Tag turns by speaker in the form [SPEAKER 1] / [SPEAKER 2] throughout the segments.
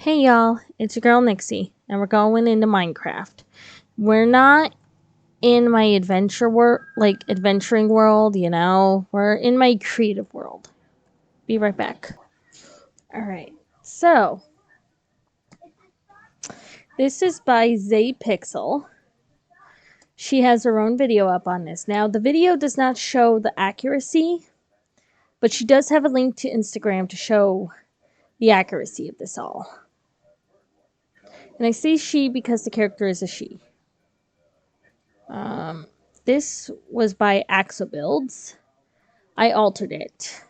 [SPEAKER 1] Hey y'all, it's your girl Nixie, and we're going into Minecraft. We're not in my adventuring world, We're in my creative world. Be right back. Alright, so this is by Pixel. She has her own video up on this. Now, the video does not show the accuracy, but she does have a link to Instagram to show the accuracy of this all. And I say she because the character is a she. This was by Axobuilds. I altered it.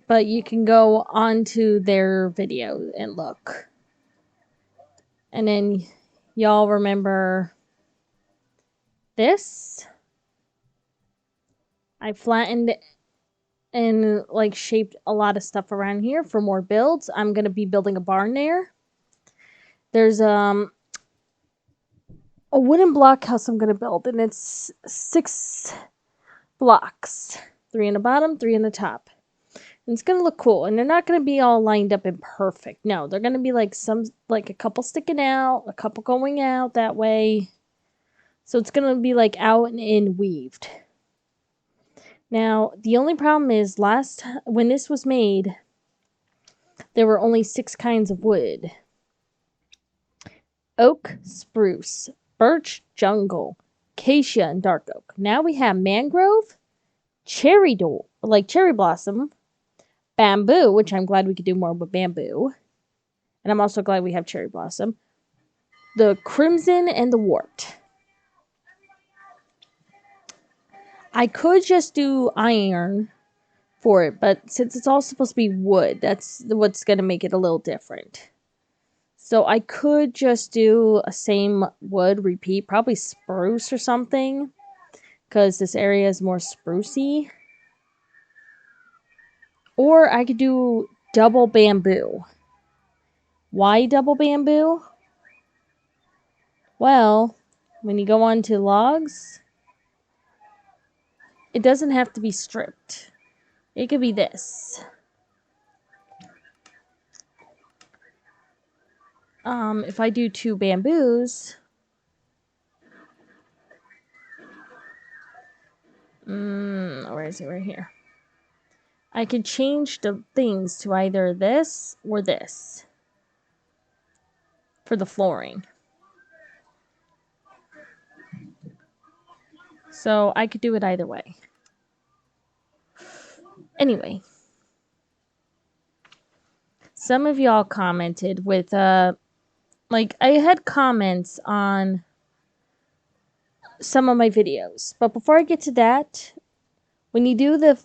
[SPEAKER 1] But you can go onto their video and look. And then y'all remember this? I flattened and shaped a lot of stuff around here for more builds. I'm going to be building a barn there. There's a wooden block house I'm going to build, and it's 6 blocks. 3 in the bottom, 3 in the top. And it's going to look cool, and they're not going to be all lined up and perfect. No, they're going to be a couple sticking out, a couple going out that way. So it's going to be out and in weaved. Now, the only problem is when this was made, there were only 6 kinds of wood. Oak, spruce, birch, jungle, acacia, and dark oak. Now we have mangrove, cherry blossom, bamboo, which I'm glad we could do more with bamboo. And I'm also glad we have cherry blossom. The crimson and the wart. I could just do iron for it, but since it's all supposed to be wood, that's what's going to make it a little different. So I could just do a same wood repeat, probably spruce or something, because this area is more sprucey. Or I could do double bamboo. Why double bamboo? Well, when you go on to logs, it doesn't have to be stripped. It could be this. If I do 2 bamboos, where is it? Right here. I can change the things to either this or this for the flooring. So I could do it either way. Anyway, some of y'all commented with I had comments on some of my videos, but before I get to that, when you do the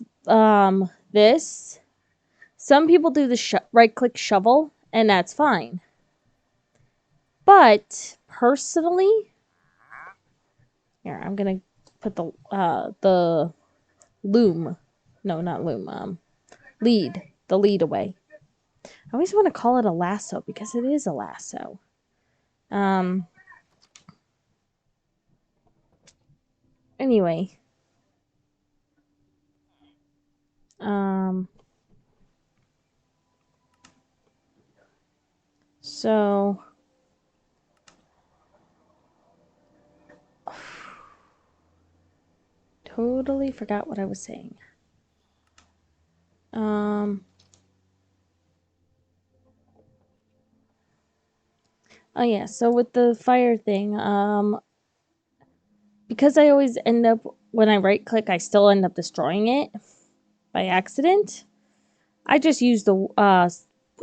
[SPEAKER 1] this, some people do the right click shovel, and that's fine. But personally, here I'm gonna put the loom, no, not loom, lead, the lead away. I always want to call it a lasso because it is a lasso. Anyway. So. Totally forgot what I was saying. Oh yeah, so with the fire thing, because I always end up, when I right click, I still end up destroying it by accident. I just use the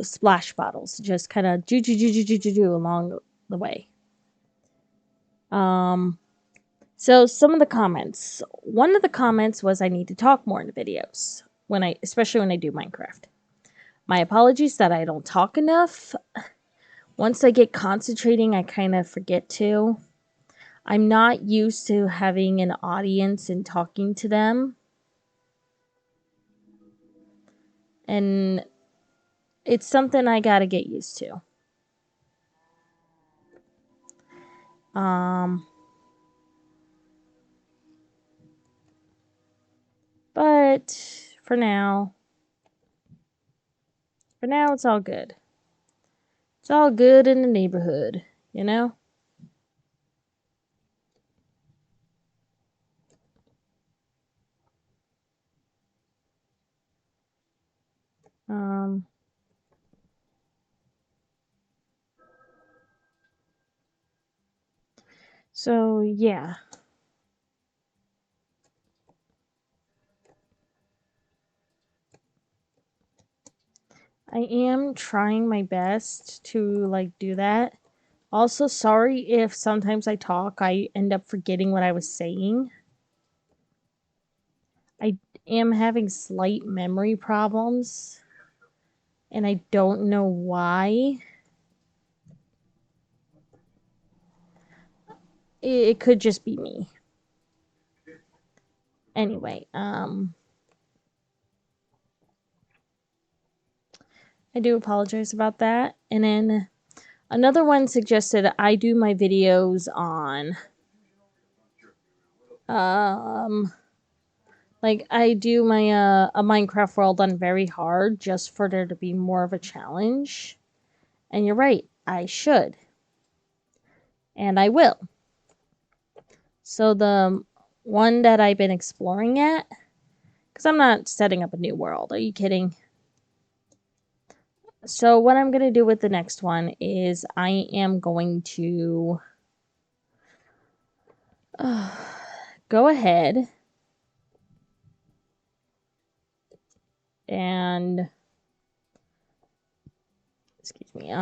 [SPEAKER 1] splash bottles to just kind of do along the way. So some of the comments. One of the comments was I need to talk more in the videos, especially when I do Minecraft. My apologies that I don't talk enough. Once I get concentrating, I kind of forget to. I'm not used to having an audience and talking to them. And it's something I gotta get used to. But for now it's all good. It's all good in the neighborhood, you know? Um, so yeah. I am trying my best to like do that. Also, sorry if sometimes I talk, I end up forgetting what I was saying. I am having slight memory problems, and I don't know why. It could just be me. Anyway, I do apologize about that. And then another one suggested I do my videos on like I do my a Minecraft world on very hard just for there to be more of a challenge. And you're right, I should. And I will. So the one that I've been exploring at, because I'm not setting up a new world. Are you kidding? So what I'm going to do with the next one is I am going to go ahead and excuse me,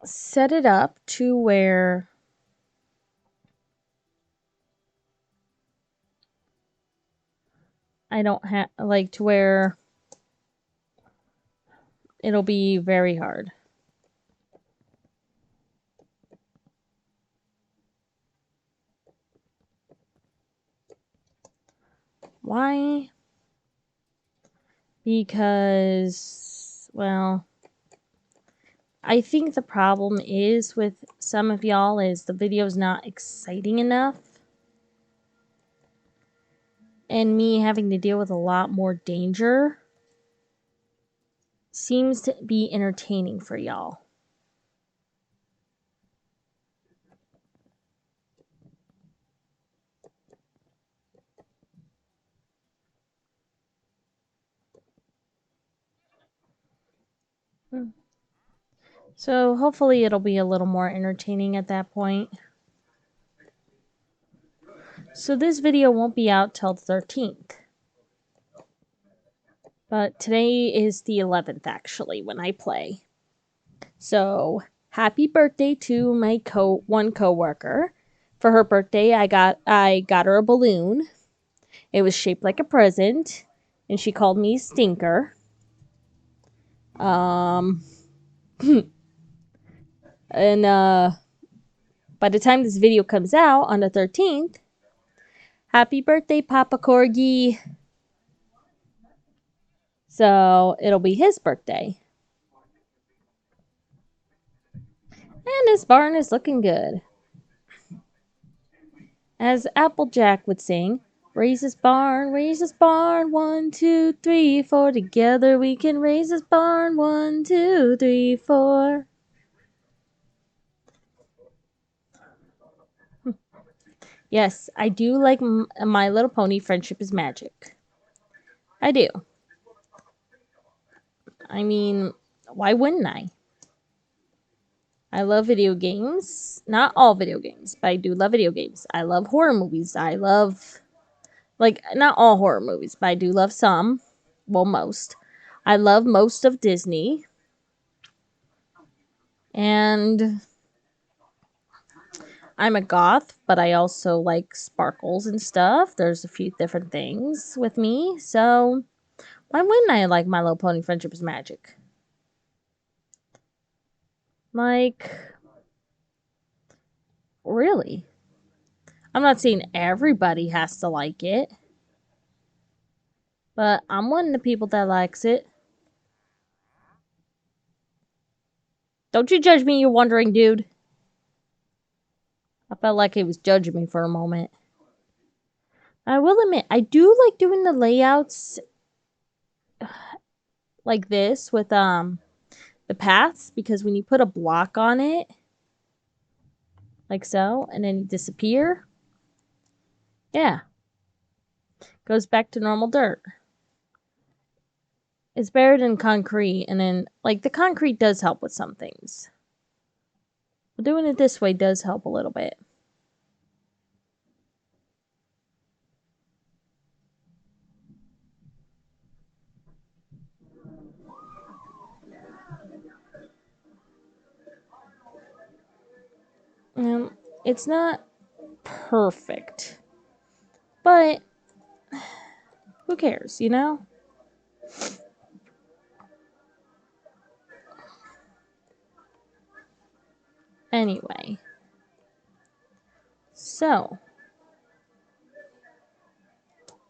[SPEAKER 1] set it up to where I don't have like to where it'll be very hard. Why? Because, well, I think the problem is with some of y'all is the video's not exciting enough. And me having to deal with a lot more danger seems to be entertaining for y'all. So hopefully it'll be a little more entertaining at that point. So this video won't be out till the 13th. But today is the 11th actually when I play. So happy birthday to my one coworker. For her birthday, I got her a balloon. It was shaped like a present, and she called me Stinker. And by the time this video comes out on the 13th, happy birthday, Papa Corgi. So it'll be his birthday. And this barn is looking good. As Applejack would sing, raise this barn, 1, 2, 3, 4. Together we can raise this barn, 1, 2, 3, 4. Yes, I do like My Little Pony Friendship is Magic. I do. I mean, why wouldn't I? I love video games. Not all video games, but I do love video games. I love horror movies. I love, like, not all horror movies, but I do love some. Well, most. I love most of Disney. And I'm a goth, but I also like sparkles and stuff. There's a few different things with me. So, why wouldn't I like My Little Pony Friendship is Magic? Like, really? I'm not saying everybody has to like it, but I'm one of the people that likes it. Don't you judge me, you wondering dude. I felt like he was judging me for a moment. I will admit, I do like doing the layouts like this with the the paths, because when you put a block on it, like so, and then you disappear, yeah, goes back to normal dirt. It's better than concrete, and then, like, the concrete does help with some things. But doing it this way does help a little bit. It's not perfect, but who cares, you know? Anyway, so,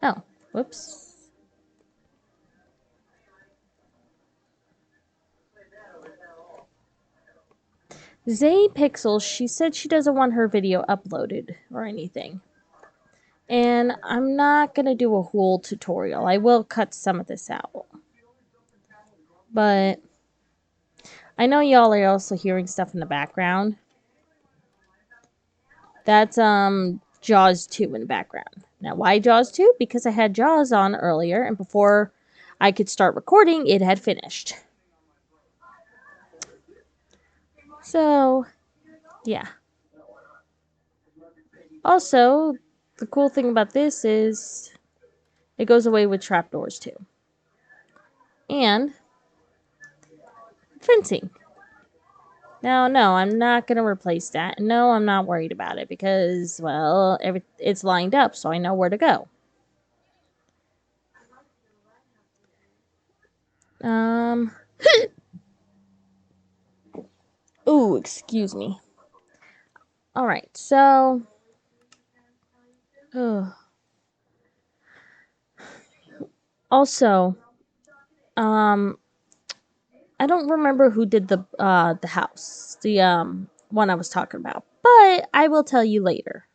[SPEAKER 1] oh, whoops. Zay Pixels, she said she doesn't want her video uploaded or anything. And I'm not going to do a whole tutorial. I will cut some of this out. But I know y'all are also hearing stuff in the background. That's Jaws 2 in the background. Now, why Jaws 2? Because I had Jaws on earlier, and before I could start recording, it had finished. So, yeah. Also, the cool thing about this is it goes away with trapdoors too. And fencing. Now, no, I'm not going to replace that. No, I'm not worried about it because, well, it's lined up, so I know where to go. Ooh, excuse me. Alright, so... Also, I don't remember who did the house. The, one I was talking about. But I will tell you later.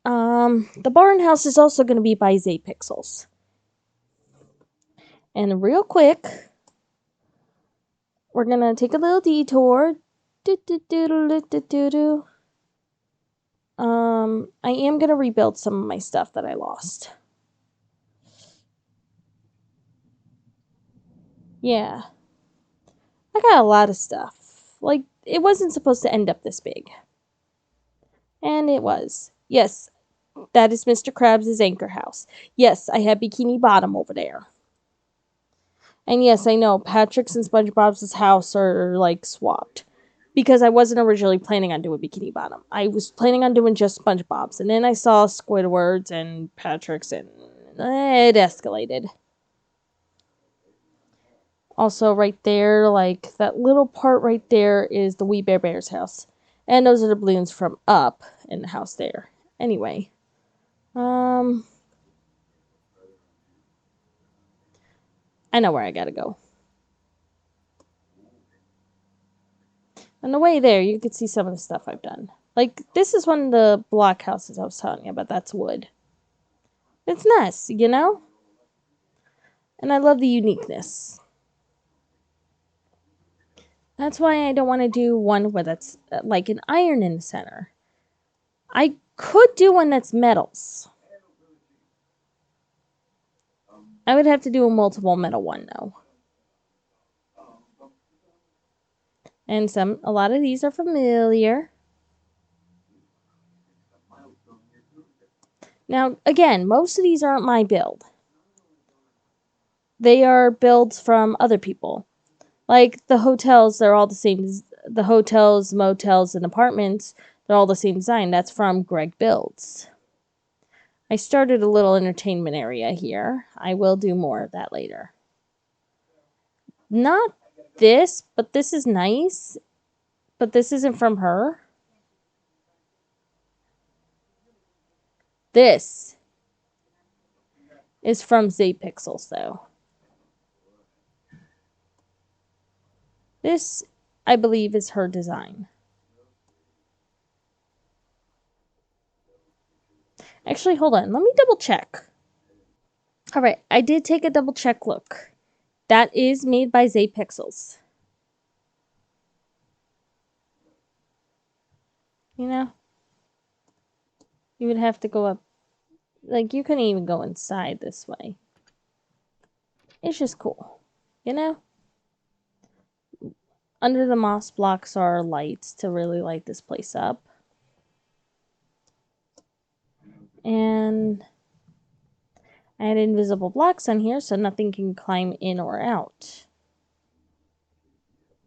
[SPEAKER 1] The barn house is also going to be by Zapixels. And real quick, we're going to take a little detour. I am going to rebuild some of my stuff that I lost. Yeah. I got a lot of stuff. Like, it wasn't supposed to end up this big. And it was. Yes, that is Mr. Krabs' anchor house. Yes, I have Bikini Bottom over there. And yes, I know, Patrick's and SpongeBob's house are, like, swapped. Because I wasn't originally planning on doing Bikini Bottom. I was planning on doing just SpongeBob's. And then I saw Squidward's and Patrick's, and it escalated. Also, right there, like, that little part right there is the We Bare Bears house. And those are the balloons from Up in the house there. Anyway. I know where I gotta go. On the way there, you could see some of the stuff I've done. Like, this is one of the block houses I was telling you about. That's wood. It's nice, you know? And I love the uniqueness. That's why I don't want to do one where that's like an iron in the center. I could do one that's metals. I would have to do a multiple metal one, though. And a lot of these are familiar. Now, again, most of these aren't my build. They are builds from other people. Like, the hotels, they're all the same. The hotels, motels, and apartments, they're all the same design. That's from Greg Builds. I started a little entertainment area here. I will do more of that later. Not this, but this is nice. But this isn't from her. This is from Zapixels, though. This, I believe, is her design. Actually, hold on. Let me double check. Alright, I did take a double check look. That is made by Zapixels. You know? You would have to go up. Like, you couldn't even go inside this way. It's just cool. You know? Under the moss blocks are lights to really light this place up. And I had invisible blocks on here so nothing can climb in or out.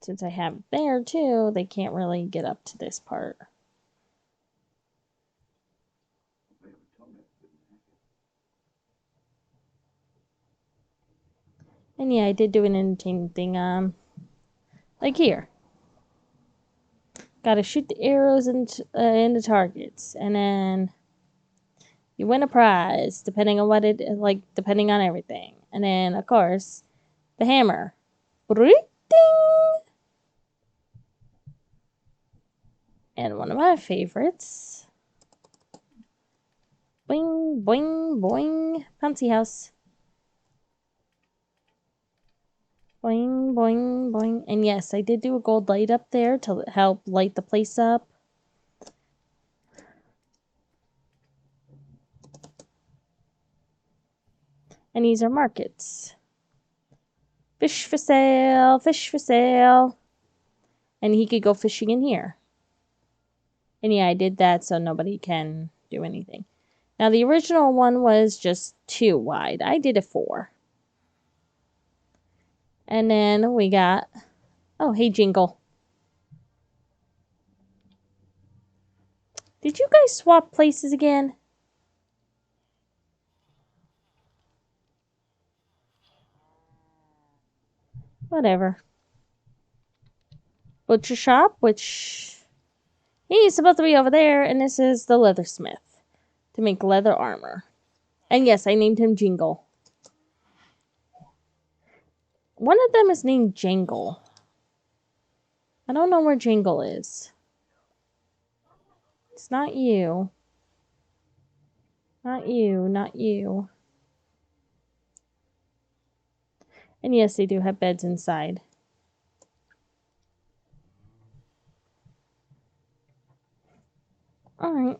[SPEAKER 1] Since I have it there too, they can't really get up to this part. And yeah, I did do an entertaining thing, like here. Gotta shoot the arrows into targets, and then you win a prize, depending on what it, like, depending on everything. And then, of course, the hammer. Ding! And one of my favorites. Boing, boing, boing. Bouncy house. Boing, boing, boing. And yes, I did do a gold light up there to help light the place up. And these are markets. Fish for sale, fish for sale. And he could go fishing in here. And yeah, I did that so nobody can do anything. Now, the original one was just 2 wide. I did a 4. And then we got... Oh, hey, Jingle. Did you guys swap places again? Whatever. Butcher shop, which... He's supposed to be over there, and this is the leathersmith to make leather armor. And yes, I named him Jingle. One of them is named Jangle. I don't know where Jangle is. It's not you. Not you, not you. And yes, they do have beds inside. Alright.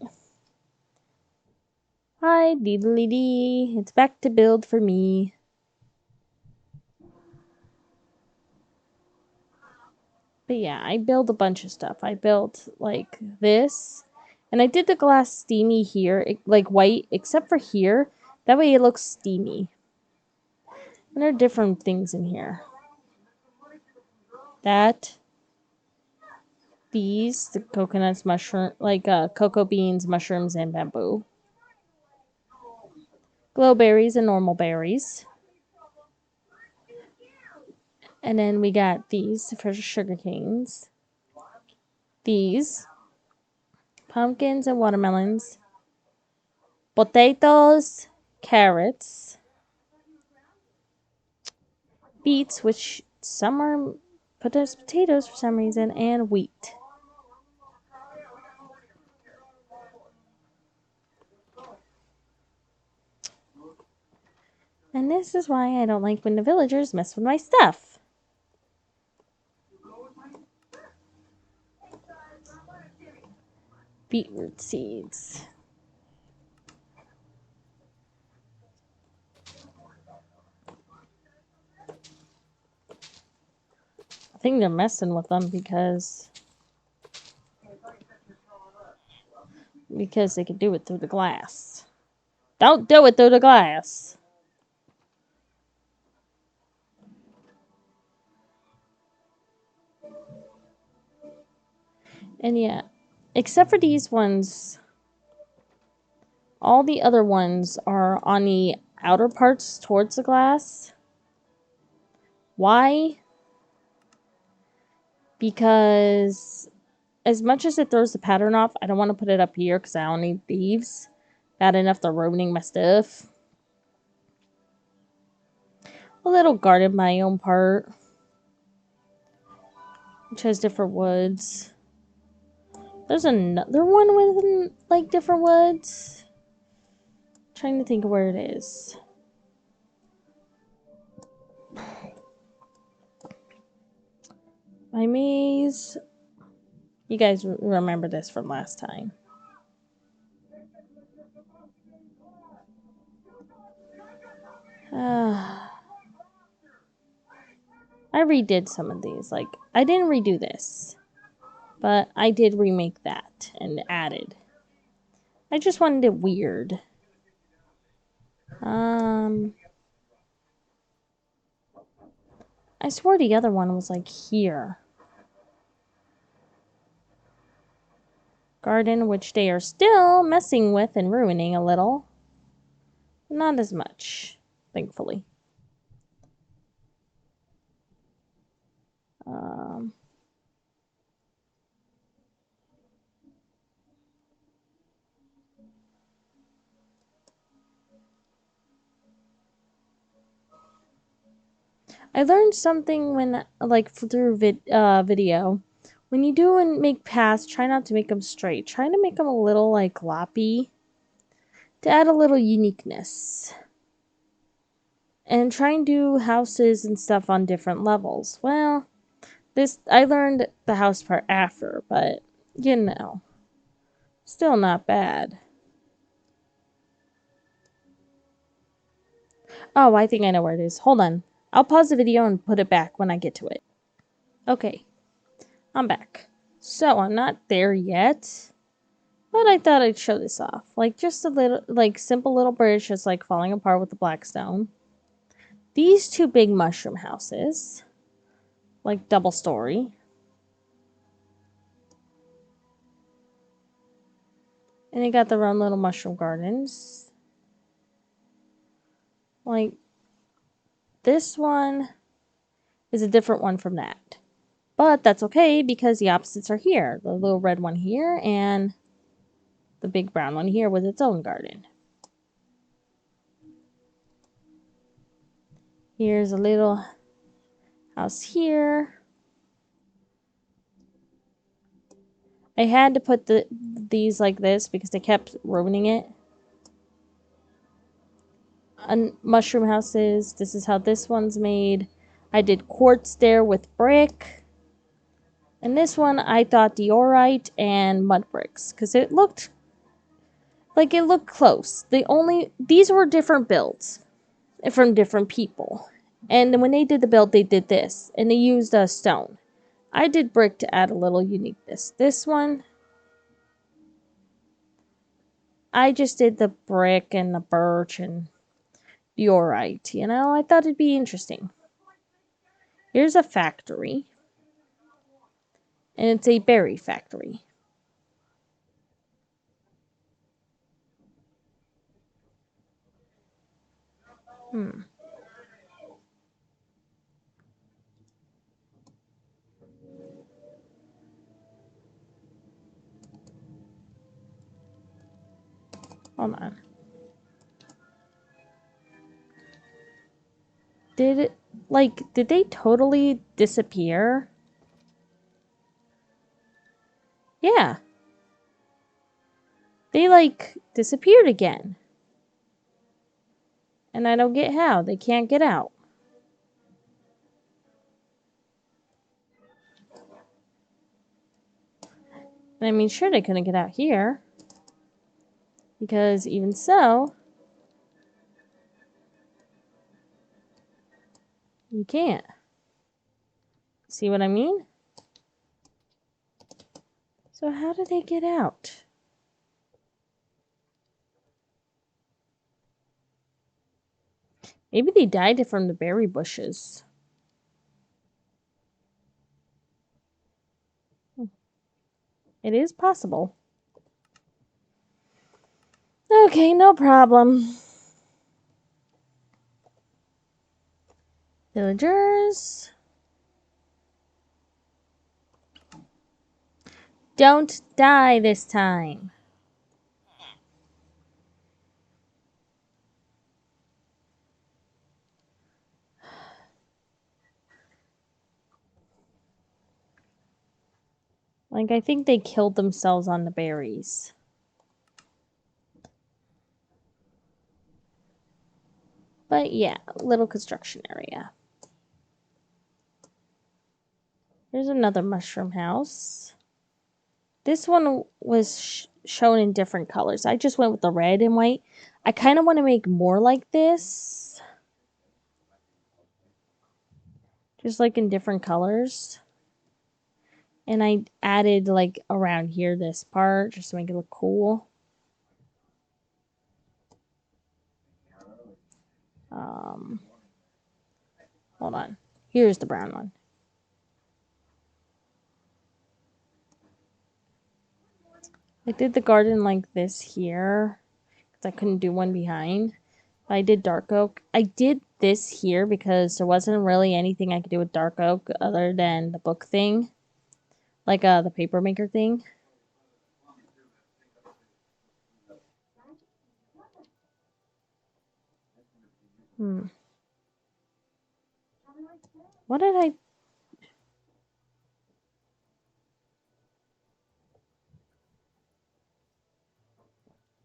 [SPEAKER 1] Hi, diddly dee. It's back to build for me. But yeah, I built a bunch of stuff. I built, like, this. And I did the glass steamy here, like white, except for here. That way it looks steamy. And there are different things in here. That. These, the coconuts, mushroom, like cocoa beans, mushrooms, and bamboo. Glow berries and normal berries. And then we got these for sugar canes. These. Pumpkins and watermelons. Potatoes, carrots. Beets, which some are put as potatoes for some reason, and wheat. And this is why I don't like when the villagers mess with my stuff. Beetroot seeds. I think they're messing with them because they can do it through the glass. Don't do it through the glass. And yeah, except for these ones, all the other ones are on the outer parts towards the glass. Why? Because as much as it throws the pattern off, I don't want to put it up here because I don't need thieves. Bad enough they're ruining my stuff. A little garden my own part, which has different woods. There's another one with, like, different woods. I'm trying to think of where it is. My maze. You guys remember this from last time. I redid some of these. Like, I didn't redo this, but I did remake that and added. I just wanted it weird. I swore the other one was like here. Garden, which they are still messing with and ruining a little. Not as much, thankfully. I learned something when, like, through video. When you do and make paths, try not to make them straight. Try to make them a little, like, loppy to add a little uniqueness. And try and do houses and stuff on different levels. Well, I learned the house part after, but, you know, still not bad. Oh, I think I know where it is. Hold on. I'll pause the video and put it back when I get to it. Okay, I'm back. So, I'm not there yet, but I thought I'd show this off. Like, just a little, like, simple little bridge just, like, falling apart with the black stone. These two big mushroom houses, like, double story. And they got their own little mushroom gardens. Like, this one is a different one from that. But that's okay because the opposites are here. The little red one here and the big brown one here with its own garden. Here's a little house here. I had to put these like this because they kept ruining it. Mushroom houses. This is how this one's made. I did quartz there with brick. And this one I thought diorite and mud bricks because it looked close. These were different builds from different people. And when they did the build, they did this. And they used a stone. I did brick to add a little uniqueness. This one, I just did the brick and the birch and diorite. You know, I thought it'd be interesting. Here's a factory. And it's a berry factory. Hold on. Did they totally disappear? Yeah. They, like, disappeared again. And I don't get how. They can't get out. I mean, sure, they couldn't get out here. Because even so, you can't. See what I mean? So how did they get out? Maybe they died from the berry bushes. It is possible. Okay, no problem. Villagers. Don't die this time. Like, I think they killed themselves on the berries. But yeah, little construction area. Here's another mushroom house. This one was shown in different colors. I just went with the red and white. I kind of want to make more like this. Just like in different colors. And I added like around here this part just to make it look cool. Hold on. Here's the brown one. I did the garden like this here because I couldn't do one behind. I did dark oak. I did this here because there wasn't really anything I could do with dark oak other than the book thing. Like the paper maker thing. What did I...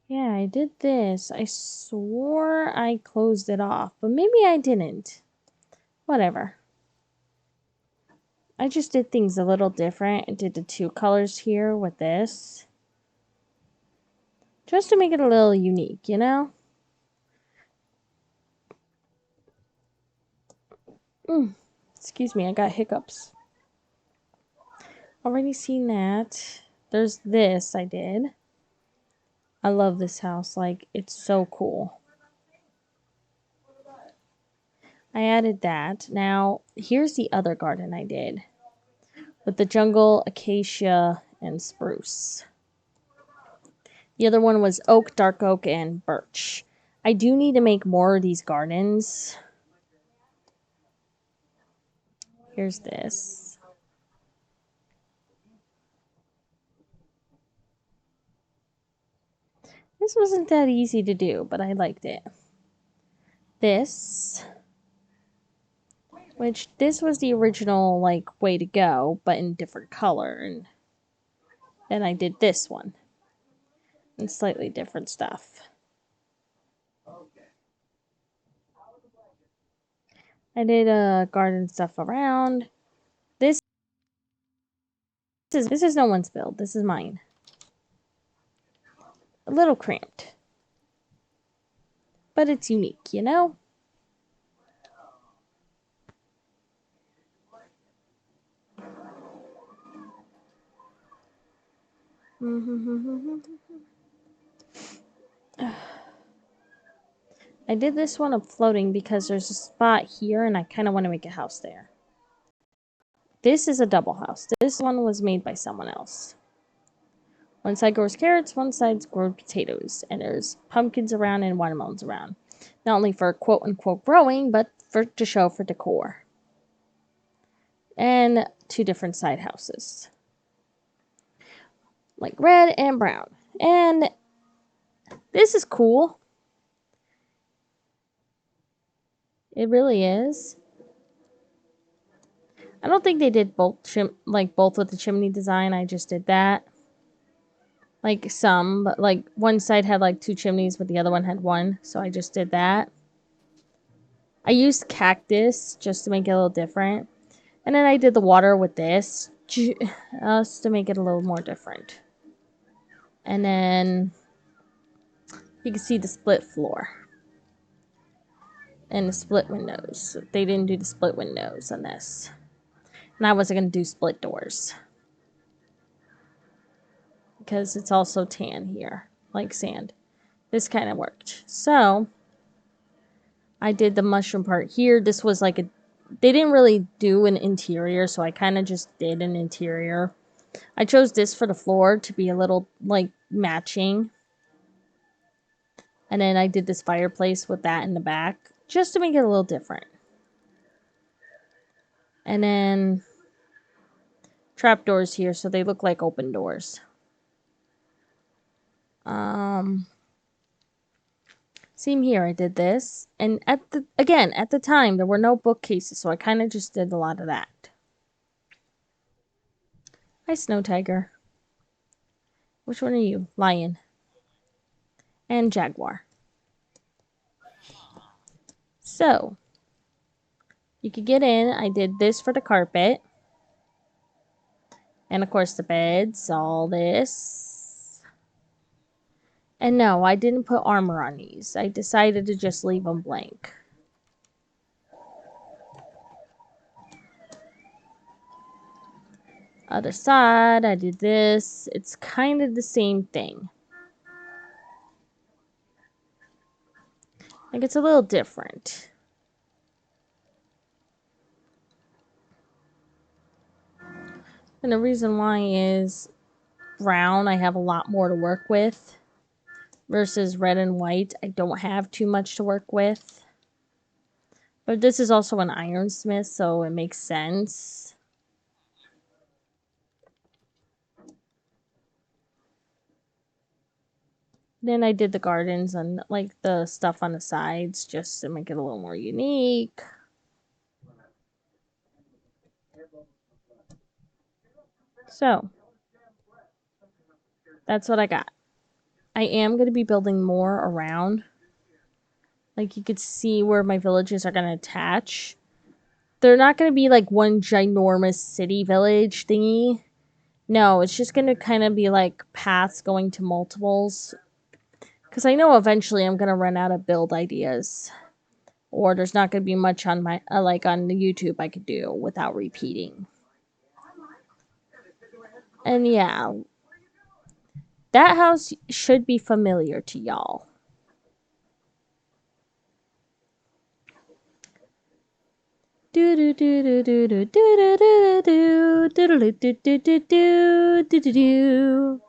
[SPEAKER 1] Yeah, I did this. I swore I closed it off, but maybe I didn't. Whatever. I just did things a little different. I did the two colors here with this. Just to make it a little unique, you know? Excuse me, I got hiccups. Already seen that. There's this I did. I love this house. Like, it's so cool. I added that. Now, here's the other garden I did. With the jungle, acacia, and spruce. The other one was oak, dark oak, and birch. I do need to make more of these gardens. Here's this. This wasn't that easy to do, but I liked it. This, which this was the original like way to go, but in different color, and then I did this one and slightly different stuff. I did garden stuff around. This is no one's build. This is mine. A little cramped, but it's unique, you know? I did this one up floating because there's a spot here and I kind of want to make a house there. This is a double house. This one was made by someone else. One side grows carrots, one side grows potatoes, and there's pumpkins around and watermelons around. Not only for quote unquote growing, but to show for decor. And two different side houses. Like red and brown. And this is cool. It really is. I don't think they did both with the chimney design. I just did that. Like some, but like one side had like two chimneys, but the other one had one. So I just did that. I used cactus just to make it a little different. And then I did the water with this just to make it a little more different. And then you can see the split floor. And the split windows. They didn't do the split windows on this. And I wasn't going to do split doors. Because it's also tan here. Like sand. This kind of worked. So, I did the mushroom part here. This was like they didn't really do an interior, so I kind of just did an interior. I chose this for the floor to be a little, like, matching. And then I did this fireplace with that in the back, just to make it a little different. And then trapdoors here, so they look like open doors. Same here, I did this. And at the time, there were no bookcases, so I kind of just did a lot of that. Hi, Snow Tiger. Which one are you? Lion. And Jaguar. So, you could get in. I did this for the carpet. And of course the beds, all this. And no, I didn't put armor on these. I decided to just leave them blank. Other side, I did this. It's kind of the same thing. Like, it's a little different. And the reason why is brown, I have a lot more to work with. Versus red and white, I don't have too much to work with. But this is also an ironsmith, so it makes sense. Then I did the gardens and like the stuff on the sides just to make it a little more unique. So, that's what I got. I am going to be building more around. Like, you could see where my villages are going to attach. They're not going to be like one ginormous city village thingy. No, it's just going to kind of be like paths going to multiples. Because I know eventually I'm going to run out of build ideas. Or there's not going to be much on my like on the YouTube I could do without repeating. And yeah, that house should be familiar to y'all. Do do do do do do do do do do do do do do do do do.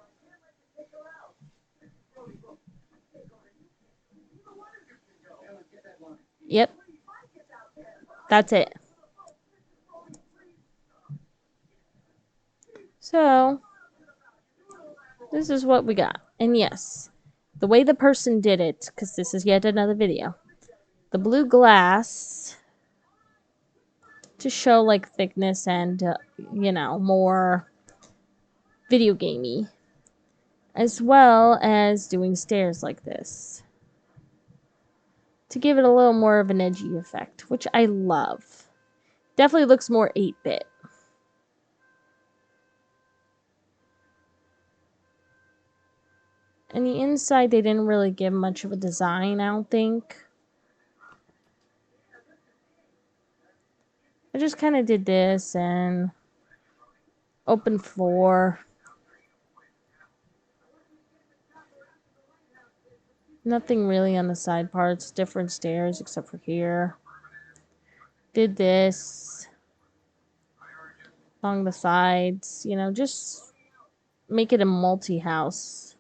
[SPEAKER 1] Yep, that's it. So this is what we got, and yes, the way the person did it, because this is yet another video. The blue glass to show like thickness and you know, more video gamey, as well as doing stairs like this to give it a little more of an edgy effect, which I love. Definitely looks more 8-bit. And the inside, they didn't really give much of a design, I don't think. I just kind of did this and open floor. Nothing really on the side parts, different stairs except for here. Did this along the sides, you know, just make it a multi-house.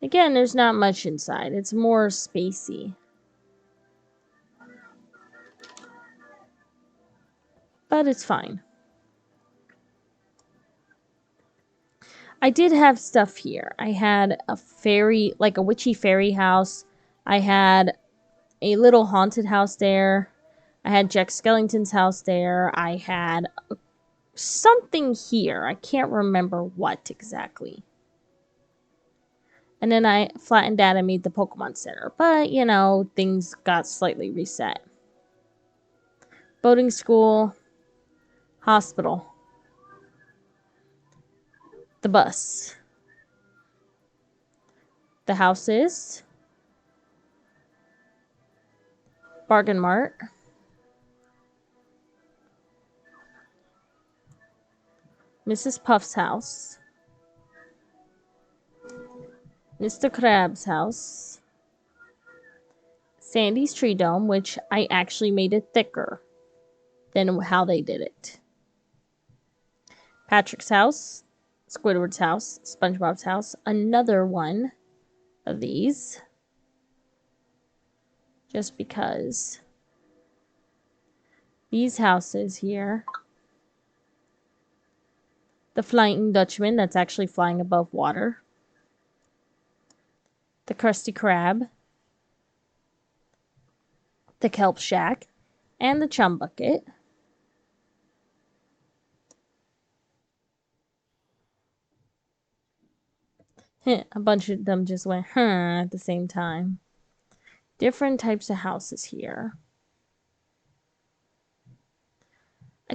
[SPEAKER 1] Again, there's not much inside. It's more spacey. But it's fine. I did have stuff here. I had a fairy, like a witchy fairy house. I had a little haunted house there. I had Jack Skellington's house there. I had something here. I can't remember what exactly. And then I flattened out and made the Pokemon Center. But, you know, things got slightly reset. Boating school. Hospital. The bus. The houses. Bargain Mart. Mrs. Puff's house. Mr. Krab's house. Sandy's Tree Dome, which I actually made it thicker than how they did it. Patrick's house. Squidward's house. SpongeBob's house. Another one of these. Just because. These houses here. The Flying Dutchman that's actually flying above water. The Krusty Krab. The Kelp Shack. And the Chum Bucket. A bunch of them just went, huh, at the same time. Different types of houses here. I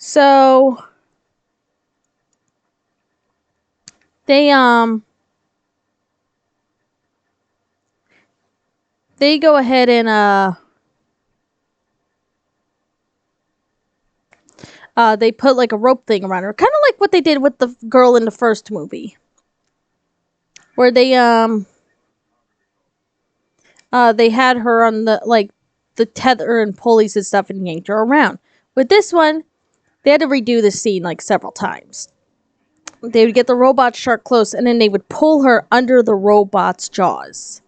[SPEAKER 1] So they go ahead and they put like a rope thing around her, kind of like what they did with the girl in the first movie, where they had her on the tether and pulleys and stuff and yanked her around. With this one, they had to redo the scene like several times. They would get the robot shark close, and then they would pull her under the robot's jaws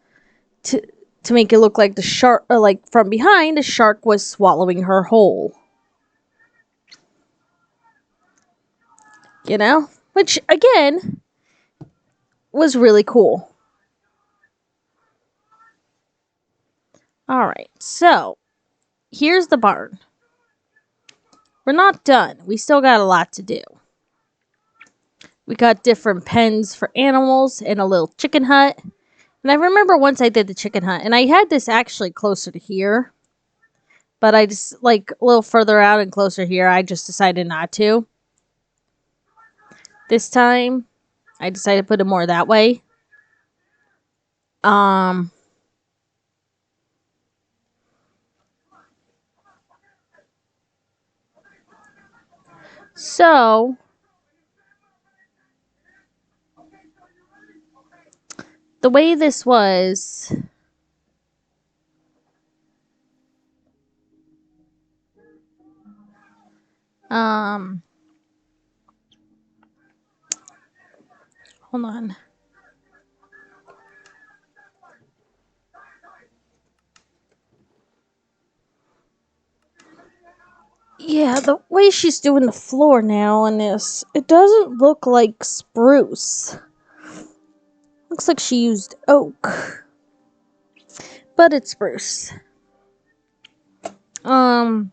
[SPEAKER 1] to make it look like the shark, like from behind, the shark was swallowing her whole. You know, which again was really cool. All right, so here's the barn. We're not done. We still got a lot to do. We got different pens for animals and a little chicken hut. And I remember once I did the chicken hut, and I had this actually closer to here. But I just, like, a little further out and closer here, I just decided not to. This time, I decided to put it more that way. So, the way this was, hold on. Yeah, the way she's doing the floor now in this, it doesn't look like spruce. Looks like she used oak. But it's spruce. I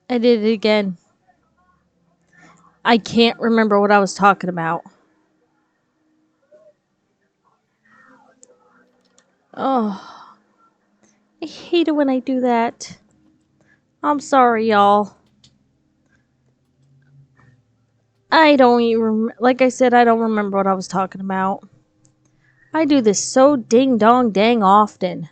[SPEAKER 1] did it again. I can't remember what I was talking about. Oh, I hate it when I do that. I'm sorry, y'all. I don't even, like I said, I don't remember what I was talking about. I do this so ding dong dang often.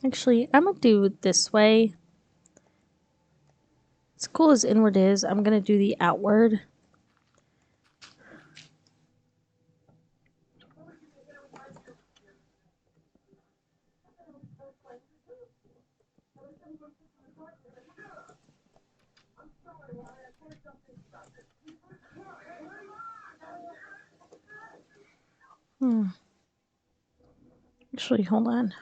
[SPEAKER 1] Actually, I'm gonna do it this way. As cool as inward is, I'm gonna do the outward. Actually, hold on.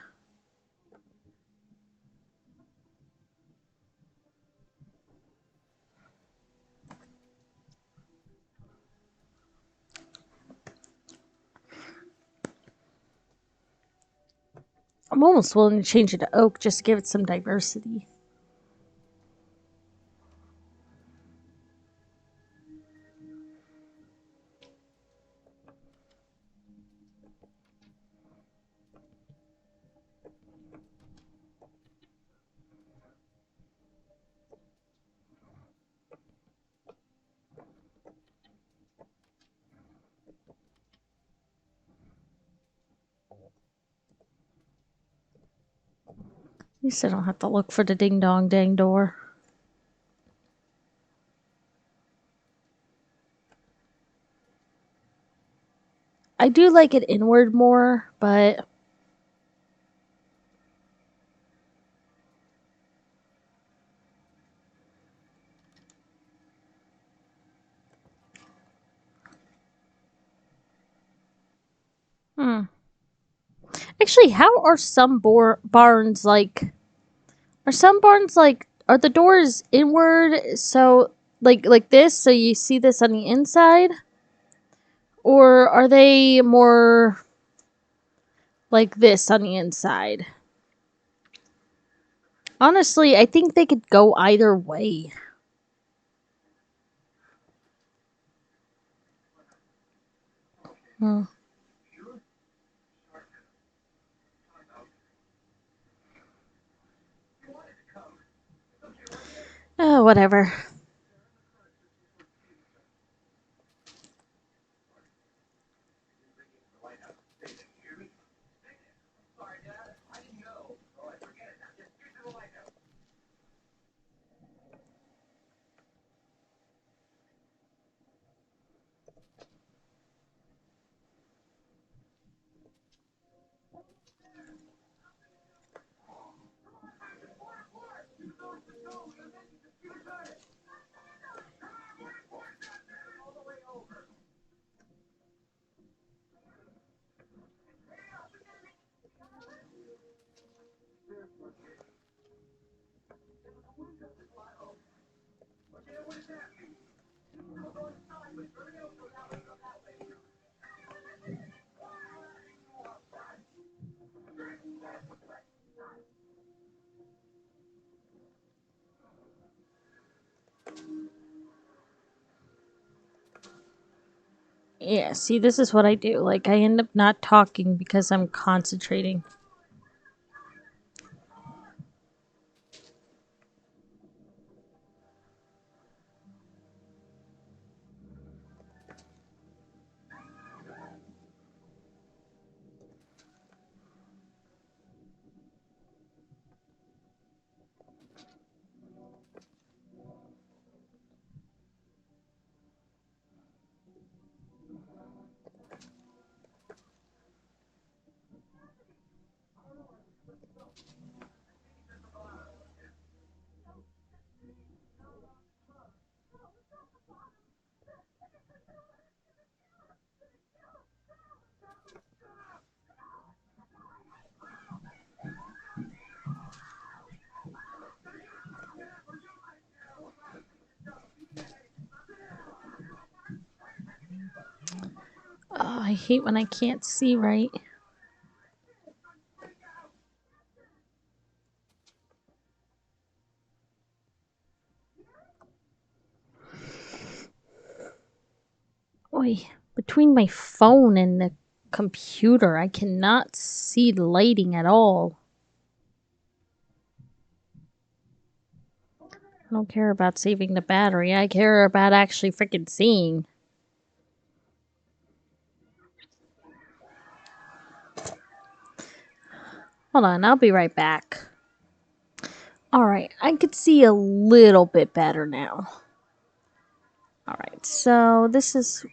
[SPEAKER 1] I'm almost willing to change it to oak just to give it some diversity. At least I don't have to look for the ding dong dang door. I do like it inward more, but actually, how are some barns like? Are some barns like? Are the doors inward? So like this, so you see this on the inside, or are they more like this on the inside. Honestly, I think they could go either way. Hmm. Oh, whatever. Yeah, see, this is what I do. Like, I end up not talking because I'm concentrating. Oh, I hate when I can't see right. Oi, between my phone and the computer, I cannot see the lighting at all. I don't care about saving the battery. I care about actually freaking seeing. Hold on, I'll be right back. Alright, I could see a little bit better now. Alright, so this is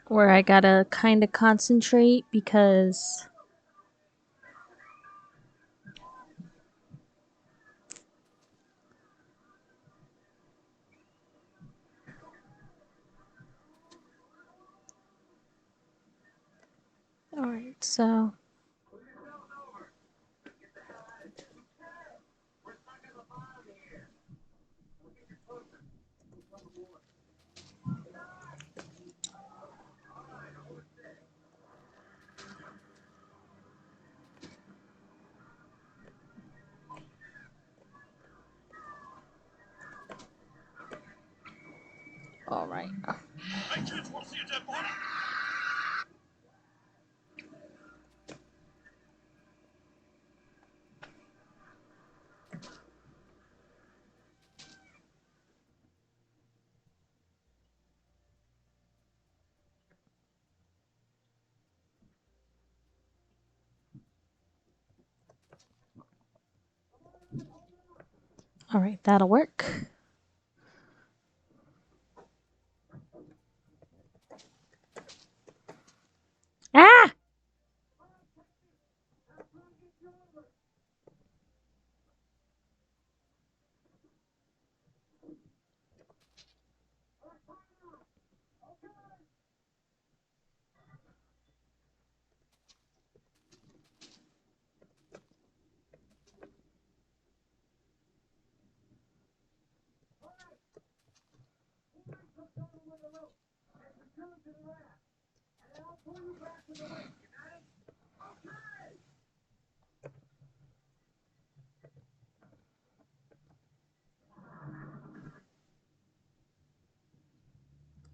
[SPEAKER 1] where I gotta kind of concentrate because alright, so alright. Alright, that'll work. Ah!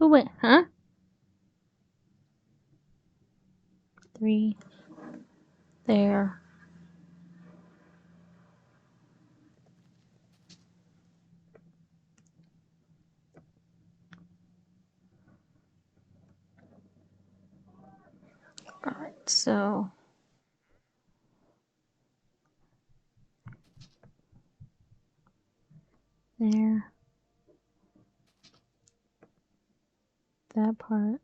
[SPEAKER 1] Oh, wait, huh? 3 there. All right, so there, that part.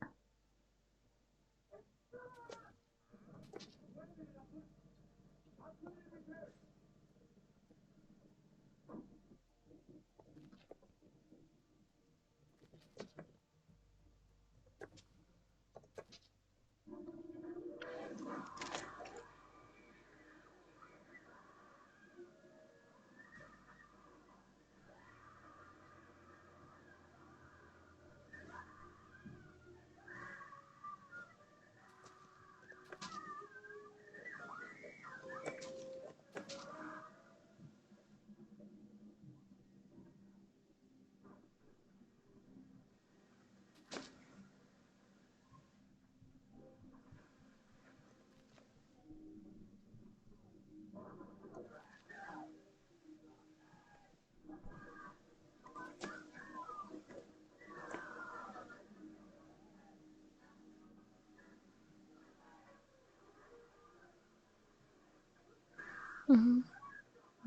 [SPEAKER 1] Mm-hmm.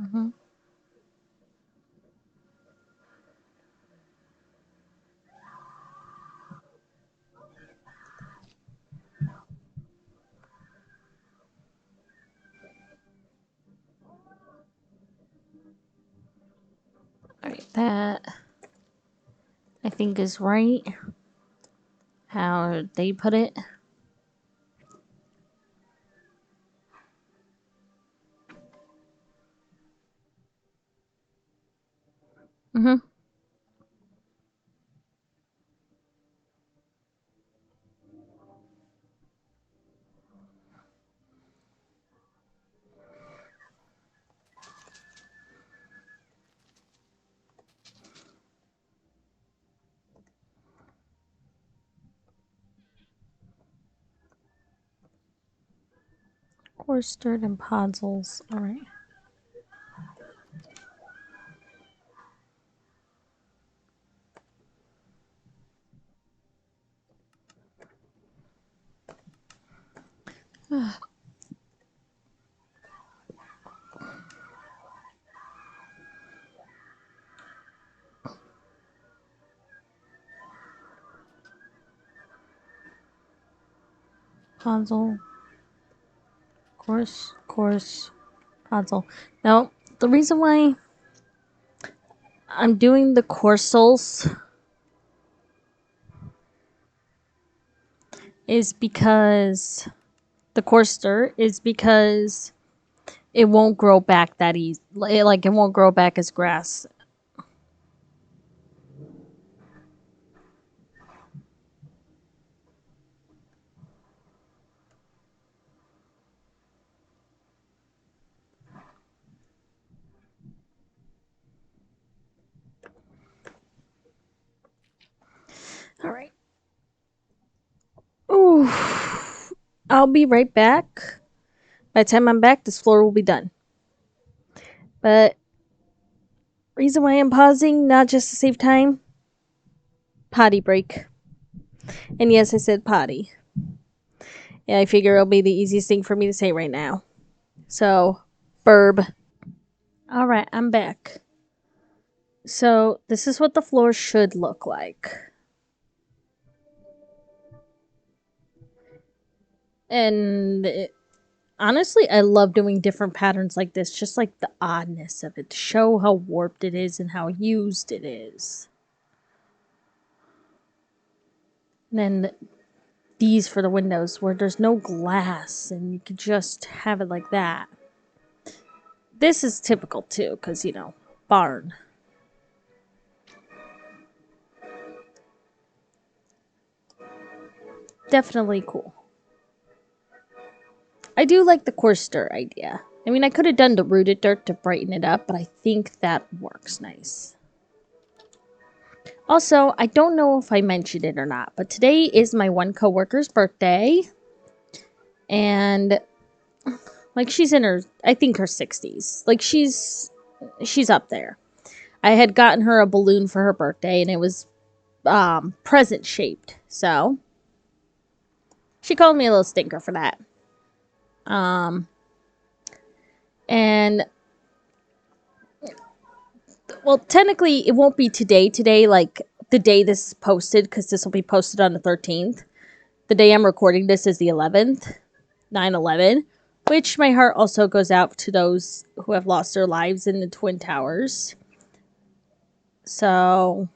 [SPEAKER 1] Mm-hmm. All right, that I think is right. How they put it. Mm-hmm. Coarse dirt and podzels. All right. Podzol. Coarse podzol. Now, the reason why I'm doing the corsels is because the coarse dirt is because it won't grow back that easy. Like it won't grow back as grass. All right. Ooh. I'll be right back. By the time I'm back, this floor will be done. But reason why I'm pausing, not just to save time, potty break. And yes, I said potty. Yeah, I figure it'll be the easiest thing for me to say right now. So, burb. All right, I'm back. So, this is what the floor should look like. And honestly, I love doing different patterns like this, just like the oddness of it, to show how warped it is and how used it is. And then these for the windows where there's no glass and you could just have it like that. This is typical too, because, you know, barn. Definitely cool. I do like the coarse dirt idea. I mean, I could have done the rooted dirt to brighten it up, but I think that works nice. Also, I don't know if I mentioned it or not, but today is my one coworker's birthday. And like she's in her I think her 60s. Like she's up there. I had gotten her a balloon for her birthday and it was present shaped. So, she called me a little stinker for that. And well, technically it won't be today, like the day this is posted, cuz this will be posted on the 13th. The day I'm recording this is the 11th, 9/11, which my heart also goes out to those who have lost their lives in the Twin Towers. So,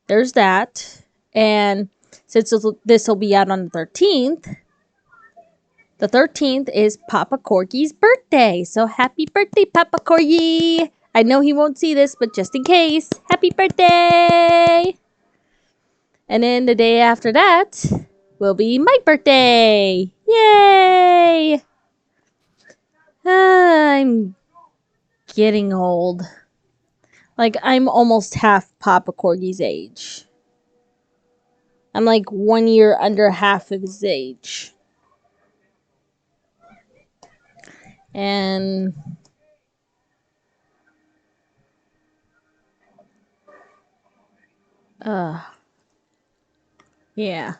[SPEAKER 1] there's that. And since this will be out on the 13th is Papa Corgi's birthday. So happy birthday, Papa Corgi! I know he won't see this, but just in case, happy birthday! And then the day after that will be my birthday! Yay! I'm getting old. Like, I'm almost half Papa Corgi's age. I'm like 1 year under half of his age. And yeah.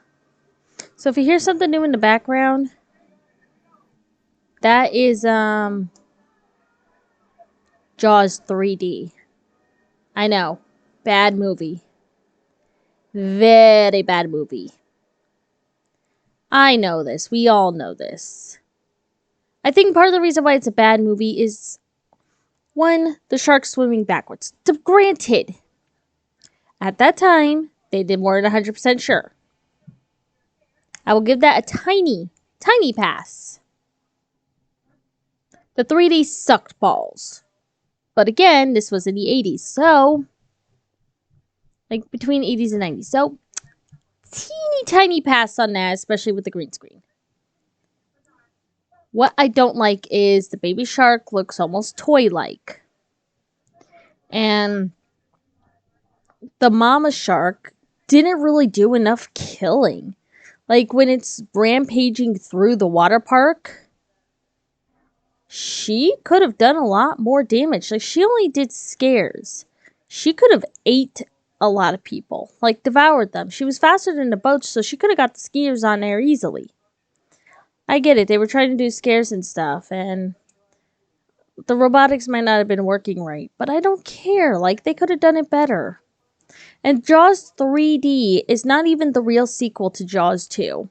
[SPEAKER 1] So if you hear something new in the background, that is Jaws 3D. I know. Bad movie. Very bad movie. I know this. We all know this. I think part of the reason why it's a bad movie is one, the shark swimming backwards. Granted, at that time, they weren't 100% sure. I will give that a tiny, tiny pass. The 3D sucked balls. But again, this was in the 80s, so like between 80s and 90s. So teeny tiny pass on that, especially with the green screen. What I don't like is the baby shark looks almost toy-like. And the mama shark didn't really do enough killing. Like when it's rampaging through the water park, she could have done a lot more damage. Like she only did scares. She could have ate a lot of people, like devoured them. She was faster than the boats, so she could have got the skiers on there easily. I get it. They were trying to do scares and stuff, and the robotics might not have been working right, but I don't care. Like, they could have done it better. And Jaws 3D is not even the real sequel to Jaws 2.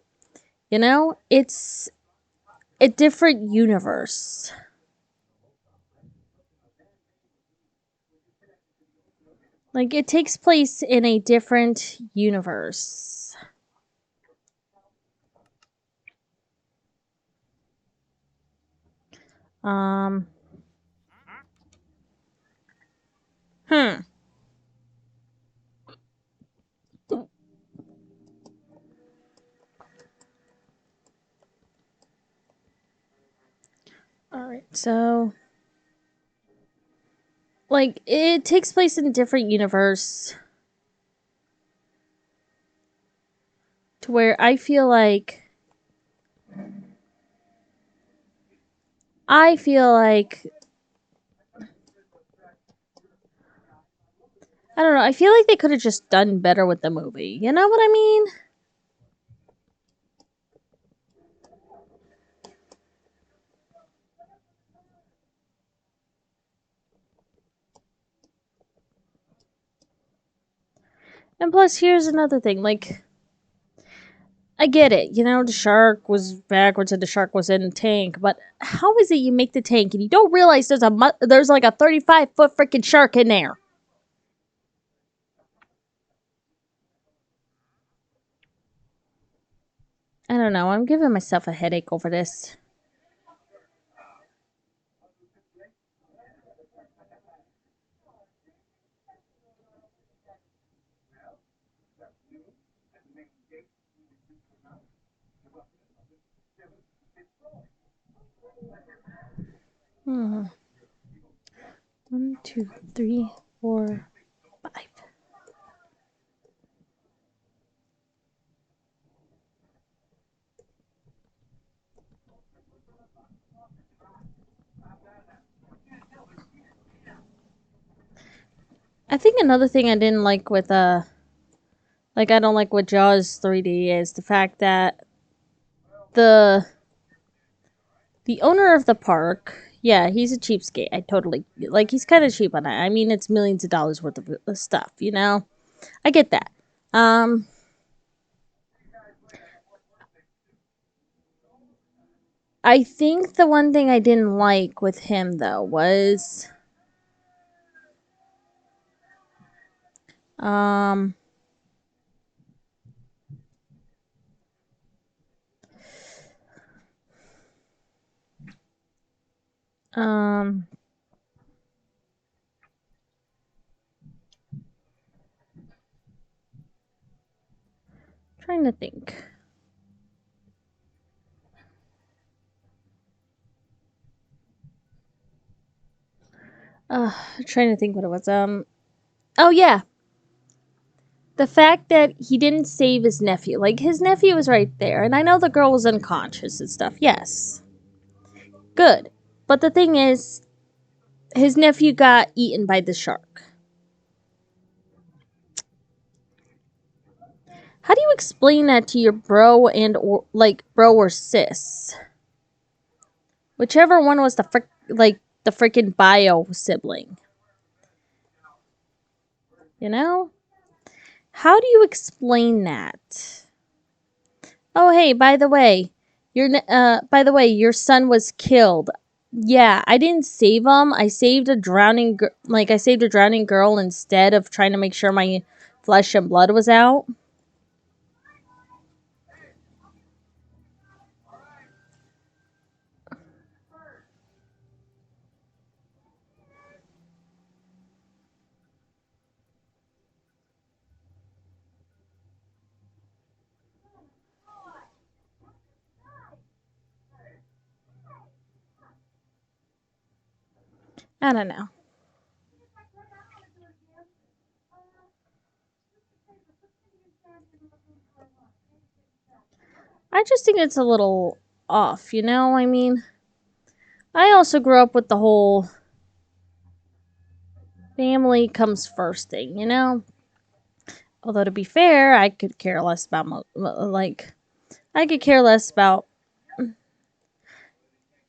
[SPEAKER 1] You know? It's a different universe. Like, it takes place in a different universe. Um. Hmm. Alright, so. Like, it takes place in a different universe. To where I feel like. I feel like I don't know. I feel like they could have just done better with the movie. You know what I mean? And plus, here's another thing. Like, I get it. You know, the shark was backwards and the shark was in a tank. But how is it you make the tank and you don't realize there's like a 35-foot freaking shark in there? I don't know. I'm giving myself a headache over this. Hmm. 1, 2, 3, 4, 5. I think another thing I didn't like with like I don't like with Jaws 3D is the fact that the the owner of the park, yeah, he's a cheapskate. I totally like he's kind of cheap on that. I mean, it's millions of dollars worth of stuff, you know? I get that. Um I think the one thing I didn't like with him though was um um trying to think. Trying to think what it was. Oh yeah, the fact that he didn't save his nephew. Like his nephew was right there, and I know the girl was unconscious and stuff. Yes, good. But the thing is, his nephew got eaten by the shark. How do you explain that to your bro and or like bro or sis? Whichever one was the freaking bio sibling. You know? How do you explain that? Oh, hey, by the way, your son was killed. Yeah, I didn't save him. I saved a I saved a drowning girl instead of trying to make sure my flesh and blood was out. I don't know. I just think it's a little off, you know? I mean, I also grew up with the whole family comes first thing, you know? Although to be fair, I could care less about I could care less about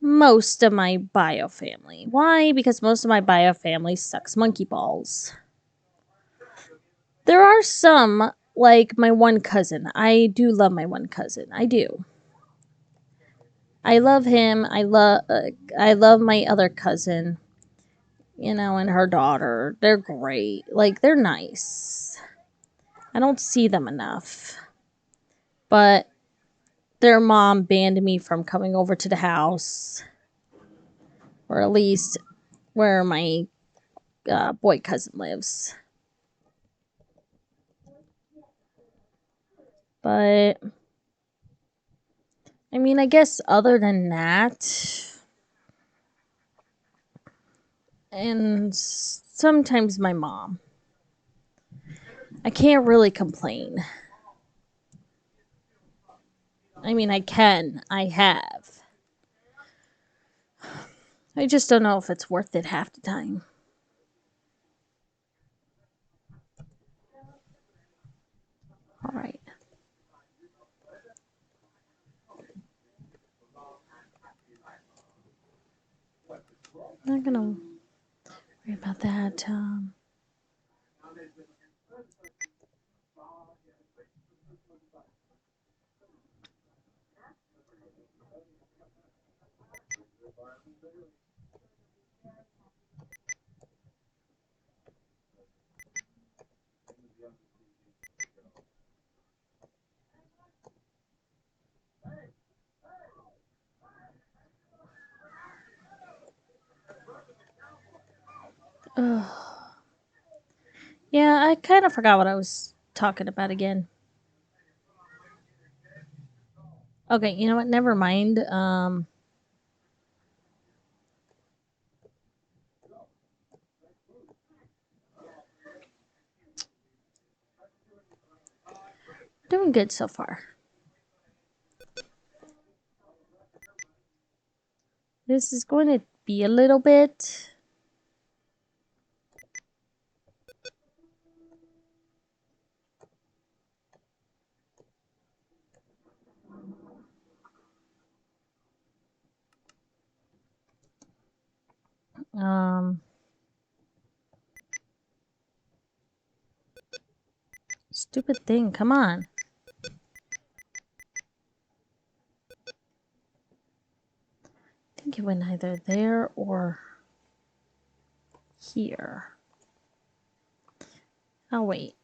[SPEAKER 1] most of my bio family. Why? Because most of my bio family sucks monkey balls. There are some, like my one cousin. I do love my one cousin. I do. I love him. I love my other cousin, you know, and her daughter. They're great. Like they're nice. I don't see them enough. But their mom banned me from coming over to the house, or at least where my boy cousin lives. But I mean, I guess other than that, and sometimes my mom, I can't really complain. I mean, I can. I have. I just don't know if it's worth it half the time. All right. I'm not gonna worry about that. Yeah, I kind of forgot what I was talking about again. Okay, you know what? Never mind. Doing good so far. This is going to be a little bit Stupid thing, come on. I think it went either there or here. I'll wait.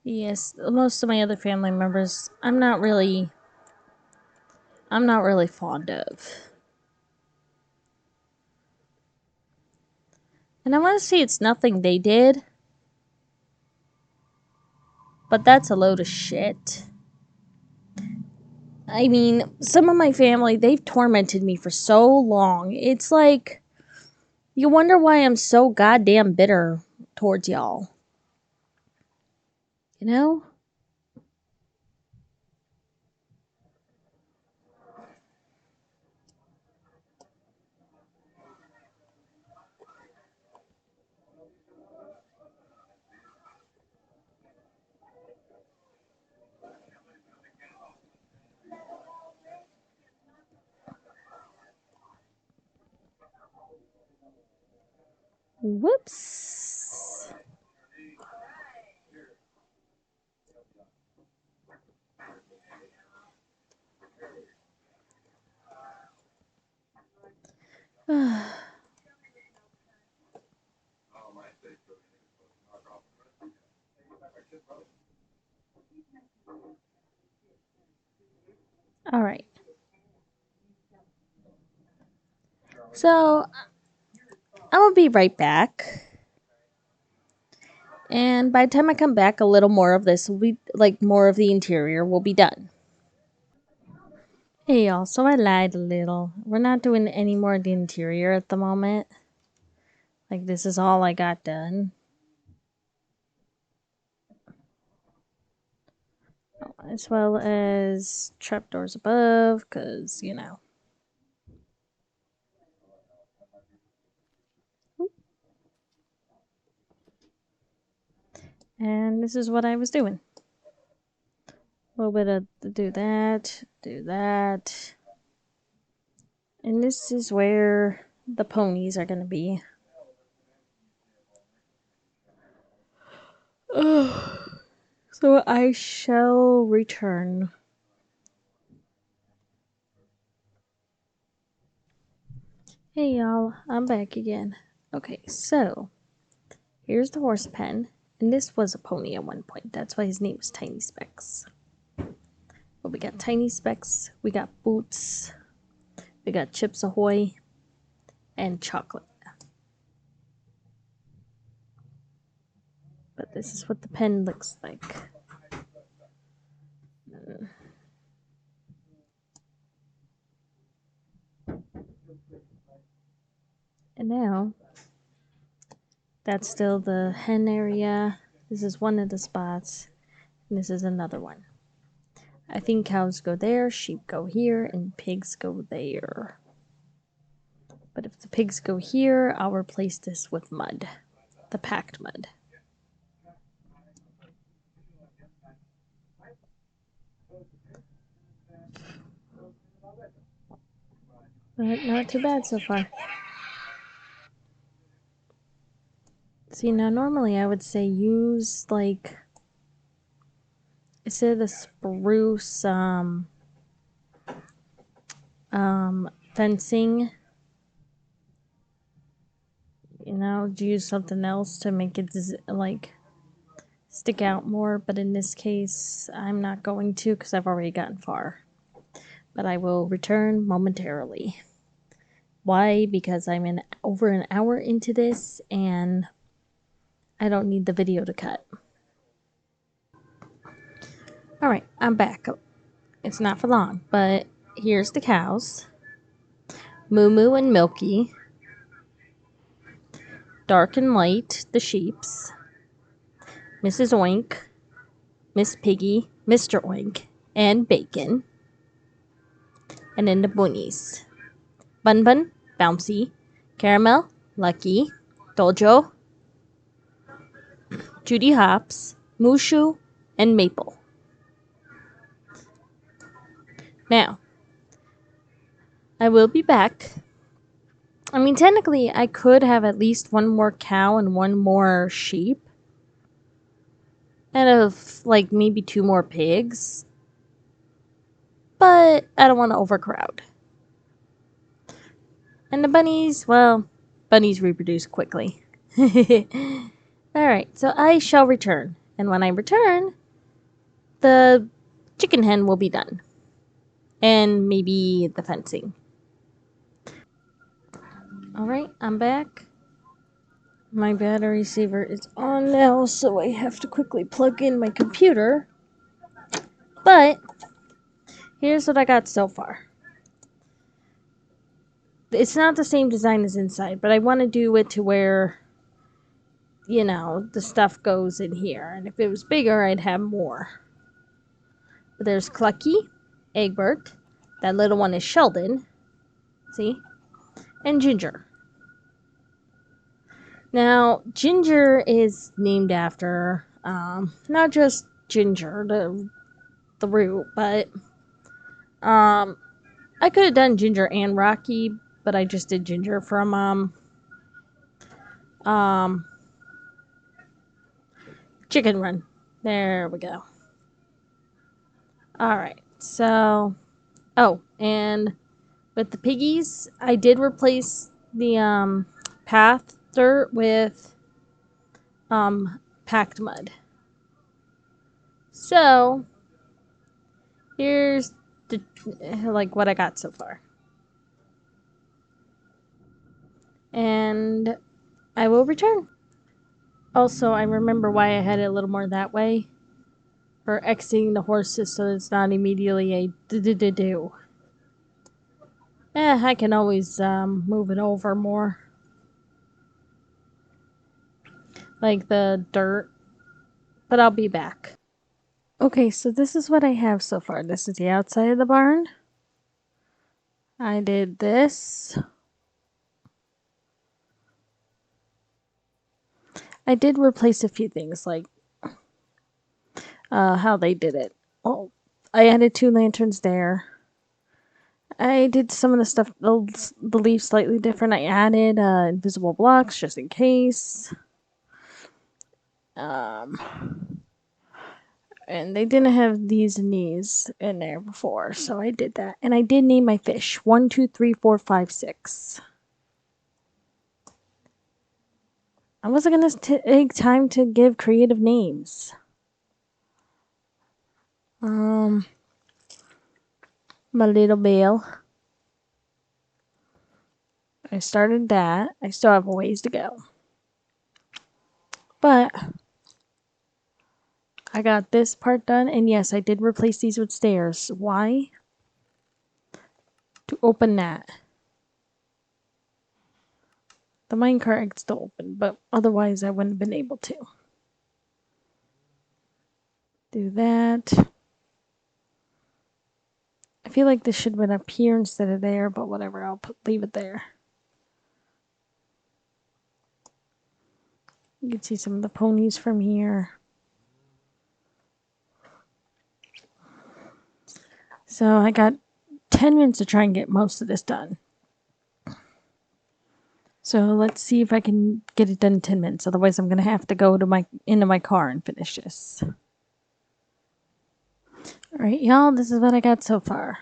[SPEAKER 1] Yes, most of my other family members, I'm not really fond of. And I want to say it's nothing they did, but that's a load of shit. I mean, some of my family, they've tormented me for so long. It's like, you wonder why I'm so goddamn bitter towards y'all. You know? Whoops. All right. So, I'm gonna be right back. And by the time I come back, a little more of this will be, like, more of the interior will be done. Hey y'all, so I lied a little. We're not doing any more of the interior at the moment. Like, this is all I got done. As well as trapdoors above, because, you know. And this is what I was doing. A little bit of do that. And this is where the ponies are going to be. So I shall return. Hey y'all, I'm back again. Okay, so here's the horse pen. And this was a pony at one point. That's why his name was Tiny Specs. But we got Tiny Specs, we got Boots, we got Chips Ahoy, and Chocolate. But this is what the pen looks like. And now, that's still the hen area. This is one of the spots. And this is another one. I think cows go there, sheep go here, and pigs go there. But if the pigs go here, I'll replace this with mud. The packed mud. But not too bad so far. See, now normally I would say use, like, instead of the spruce, fencing, you know, use something else to make it, like, stick out more. But in this case, I'm not going to because I've already gotten far. But I will return momentarily. Why? Because I'm over an hour into this and I don't need the video to cut. Alright, I'm back. It's not for long, but here's the cows. Moo Moo and Milky. Dark and Light, the sheeps. Mrs. Oink, Miss Piggy, Mr. Oink, and Bacon. And then the bunnies. Bun Bun, Bouncy, Caramel, Lucky, Dojo, Judy Hops, Mushu, and Maple. Now, I will be back. I mean, technically, I could have at least one more cow and one more sheep. And of, like, maybe 2 more pigs. But I don't want to overcrowd. And the bunnies, well, bunnies reproduce quickly. Alright, so I shall return. And when I return, the chicken hen will be done. And maybe the fencing. Alright, I'm back. My battery saver is on now, so I have to quickly plug in my computer. But here's what I got so far. It's not the same design as inside, but I want to do it to where, you know, the stuff goes in here. And if it was bigger, I'd have more. But there's Clucky, Egbert, that little one is Sheldon, see, and Ginger. Now, Ginger is named after, not just Ginger, the root, but, I could have done Ginger and Rocky, but I just did Ginger from, Chicken Run. There we go. Alright, so, oh, and with the piggies, I did replace the, path dirt with, packed mud. So, here's the, like, what I got so far. And I will return. Also, I remember why I had it a little more that way. For exiting the horses so it's not immediately a do. I can always move it over more. Like the dirt. But I'll be back. Okay, so this is what I have so far. This is the outside of the barn. I did this. I did replace a few things, like how they did it. Oh, I added 2 lanterns there. I did some of the stuff, the leaves slightly different. I added invisible blocks just in case. And they didn't have these and these in there before, so I did that. And I did name my fish 1, 2, 3, 4, 5, 6. I wasn't gonna take time to give creative names. My little bale. I started that. I still have a ways to go. But I got this part done, and yes, I did replace these with stairs. Why? To open that. The minecart I could still open, but otherwise I wouldn't have been able to. Do that. I feel like this should have been up here instead of there, but whatever, leave it there. You can see some of the ponies from here. So I got 10 minutes to try and get most of this done. So let's see if I can get it done in 10 minutes. Otherwise, I'm going to have to go to into my car and finish this. Alright, y'all, this is what I got so far.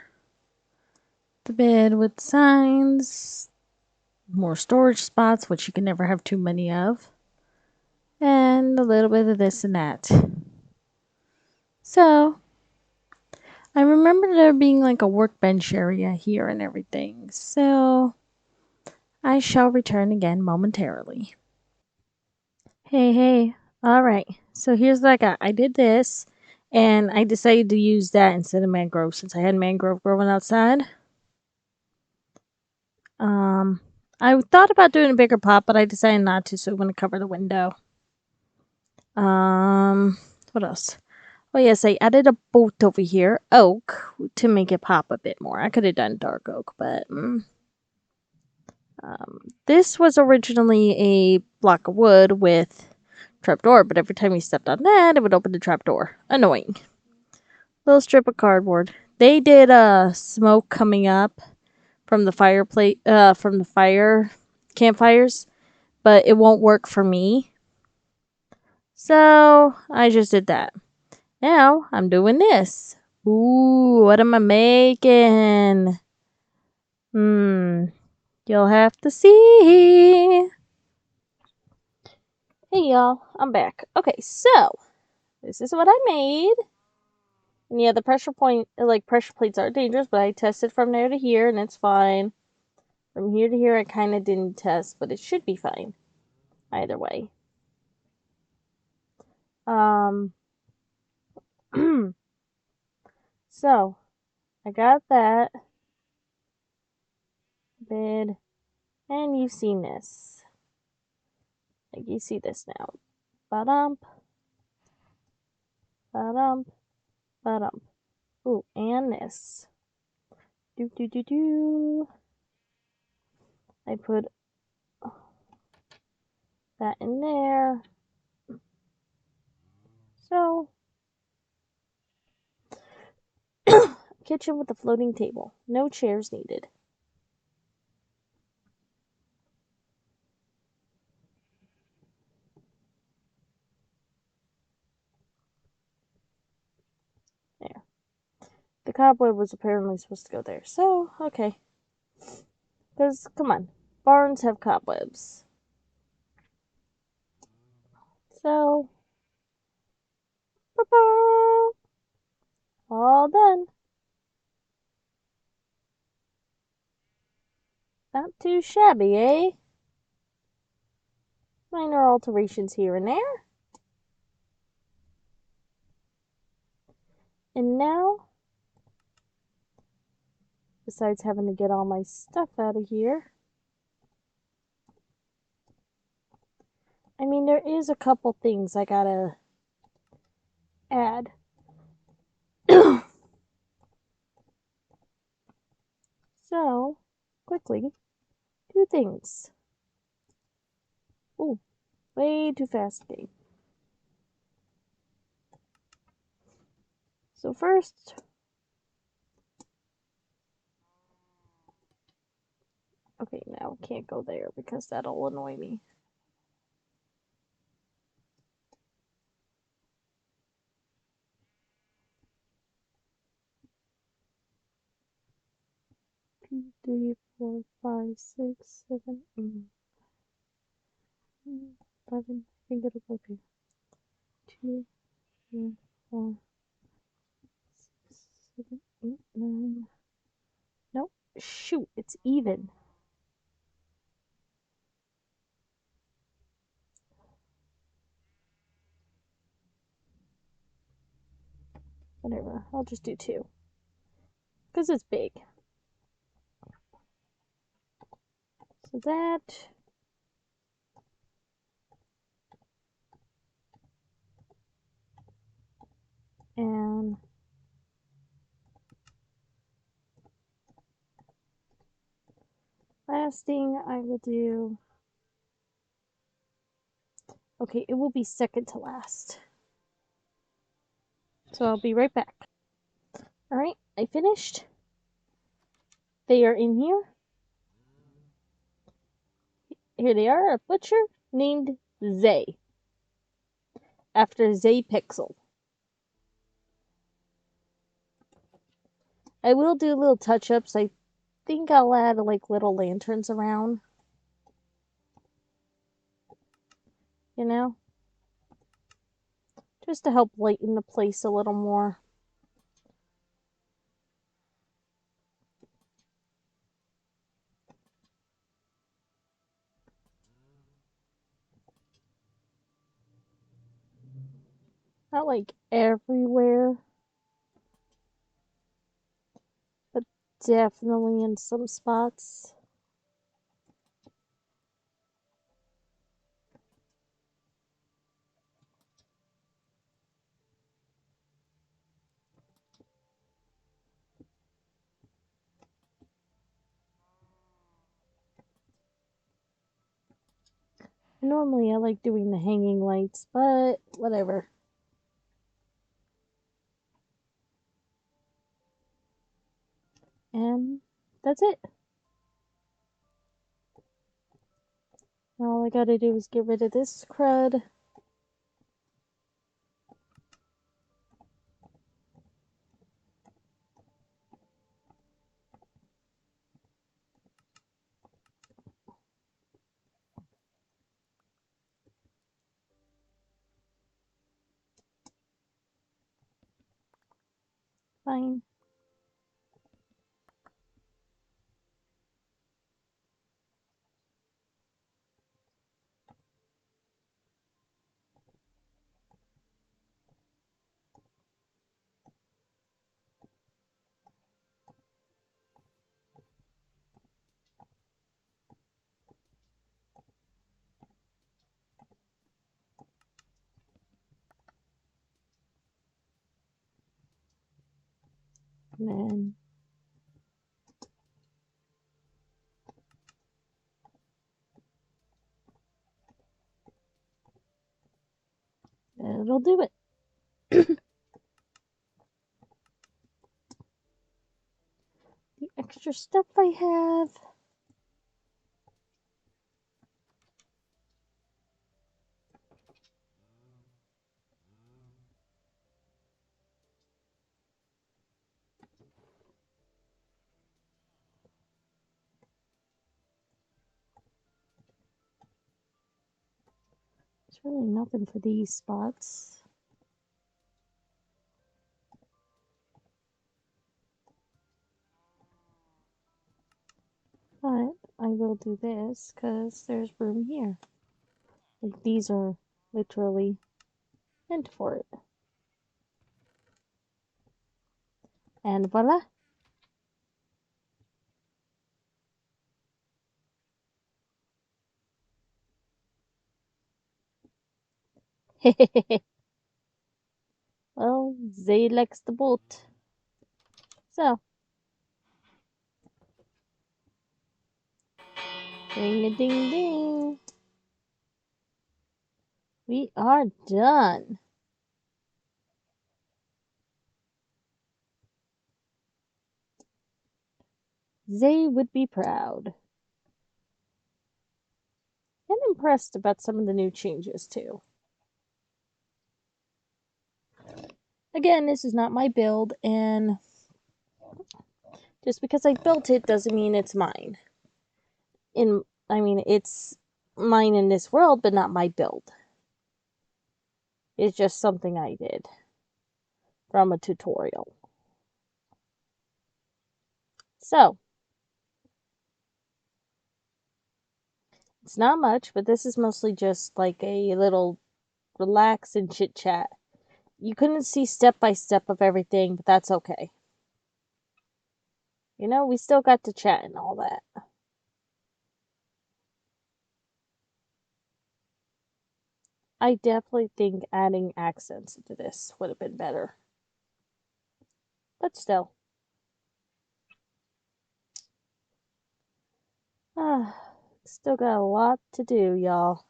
[SPEAKER 1] The bed with signs. More storage spots, which you can never have too many of. And a little bit of this and that. So, I remember there being like a workbench area here and everything. So, I shall return again momentarily. Hey. Alright, so here's what I got. I did this, and I decided to use that instead of mangrove since I had mangrove growing outside. I thought about doing a bigger pot, but I decided not to, so I'm going to cover the window. What else? Oh yes, I added a boat over here, oak, to make it pop a bit more. I could have done dark oak, but this was originally a block of wood with trapdoor, but every time you stepped on that, it would open the trapdoor. Annoying. Little strip of cardboard. They did smoke coming up from the fireplace, from the fire campfires, but it won't work for me. So I just did that. Now I'm doing this. Ooh, what am I making? You'll have to see. Hey y'all, I'm back. Okay, so this is what I made. And yeah, the pressure plates are dangerous, but I tested from there to here and it's fine. From here to here I kind of didn't test, but it should be fine. Either way. So I got that bid, and you've seen this. Like you see this now. Ba-dump, ba-dump, ba-dump. Ooh, and this. Do do do do. I put that in there. So kitchen with a floating table. No chairs needed. There. The cobweb was apparently supposed to go there. So, okay. Because, come on. Barns have cobwebs. So, all done. Not too shabby, eh? Minor alterations here and there. And now, besides having to get all my stuff out of here, I mean, there is a couple things I gotta add. So, quickly, two things. Ooh, way too fast game. So first, okay, now can't go there because that'll annoy me. Two, three, 4, 5, 6, 7, 8, 11. I think it'll go there. 2, 3, 4, 6, 7, 8, 9. Nope. Shoot, it's even. Whatever. I'll just do 2. Because it's big. So that. And last thing I will do. Okay, it will be second to last. So I'll be right back. Alright, I finished. They are in here. Here they are, a butcher named Zay. After Zay Pixel. I will do little touch-ups. I think I'll add like little lanterns around. You know? Just to help lighten the place a little more. Not like everywhere, but definitely in some spots. Normally I like doing the hanging lights, but whatever. And that's it. All I gotta do is get rid of this crud. Fine. And then it'll do it. The extra stuff I have. There's really nothing for these spots. But I will do this because there's room here. Like these are literally meant for it. And voila. Well, Zay likes the boat. So, ding a ding ding. We are done. Zay would be proud. And impressed about some of the new changes, too. Again, this is not my build, and just because I built it doesn't mean it's mine. It's mine in this world, but not my build. It's just something I did from a tutorial. So, it's not much, but this is mostly just like a little relax and chit chat. You couldn't see step by step of everything, but that's okay. You know, we still got to chat and all that. I definitely think adding accents into this would have been better. But still. Still got a lot to do, y'all.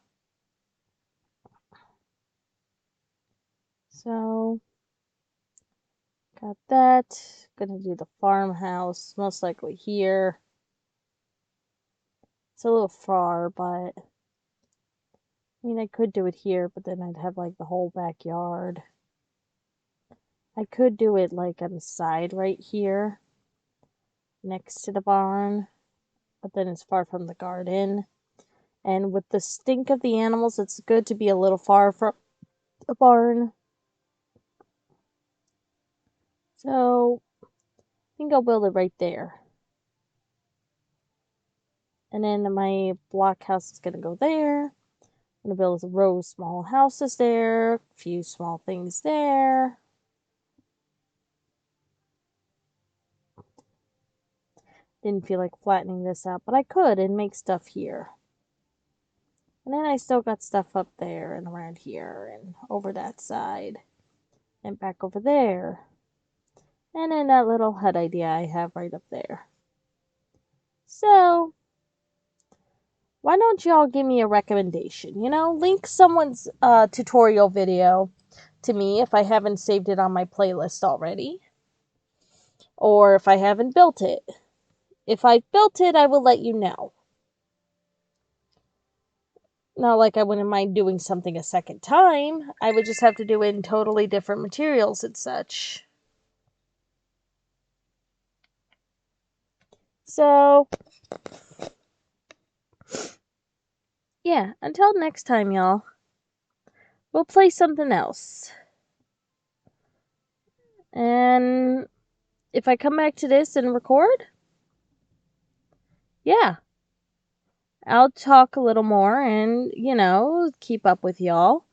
[SPEAKER 1] So, got that. Gonna do the farmhouse, most likely here. It's a little far, but I could do it here, but then I'd have like the whole backyard. I could do it like on the side right here, next to the barn, but then it's far from the garden. And with the stink of the animals, it's good to be a little far from the barn. So, I think I'll build it right there. And then my block house is going to go there. I'm going to build a row of small houses there, a few small things there. Didn't feel like flattening this out, but I could and make stuff here. And then I still got stuff up there and around here and over that side and back over there. And then that little hut idea I have right up there. So, why don't y'all give me a recommendation? Link someone's tutorial video to me if I haven't saved it on my playlist already. Or if I haven't built it. If I built it, I will let you know. Not like I wouldn't mind doing something a second time. I would just have to do it in totally different materials and such. So, yeah, until next time, y'all. We'll play something else. And if I come back to this and record, yeah, I'll talk a little more and, keep up with y'all.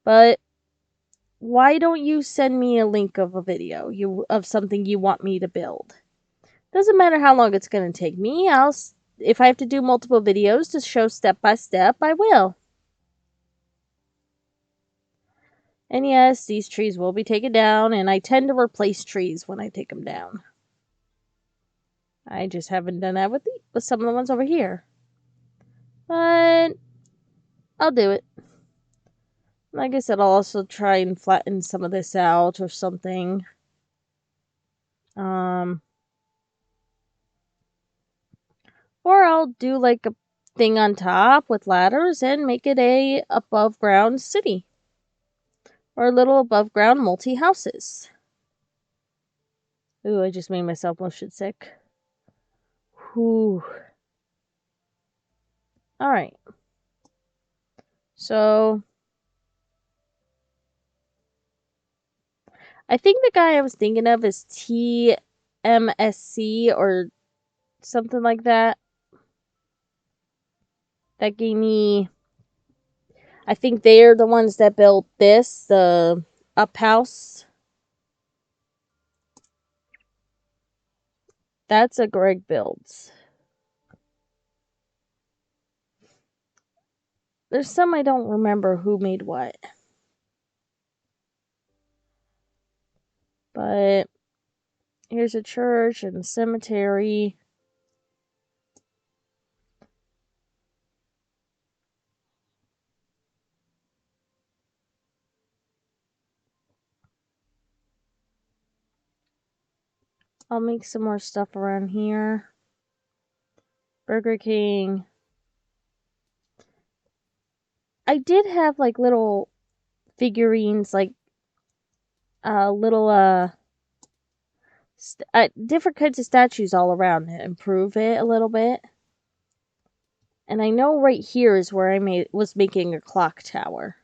[SPEAKER 1] But why don't you send me a link of a video of something you want me to build? Doesn't matter how long it's going to take me. If I have to do multiple videos to show step by step, I will. And yes, these trees will be taken down, and I tend to replace trees when I take them down. I just haven't done that with some of the ones over here. But I'll do it. Like I said, I'll also try and flatten some of this out or something. Or I'll do like a thing on top with ladders and make it a above ground city. Or little above ground multi houses. Ooh, I just made myself motion sick. Whew. Alright. So, I think the guy I was thinking of is TMSC or something like that. That gave me... I think they're the ones that built this, the up house. That's a Greg Builds. There's some I don't remember who made what. But here's a church and a cemetery. I'll make some more stuff around here. Burger King. I did have like little figurines, like little different kinds of statues all around to improve it a little bit. And I know right here is where I was making a clock tower.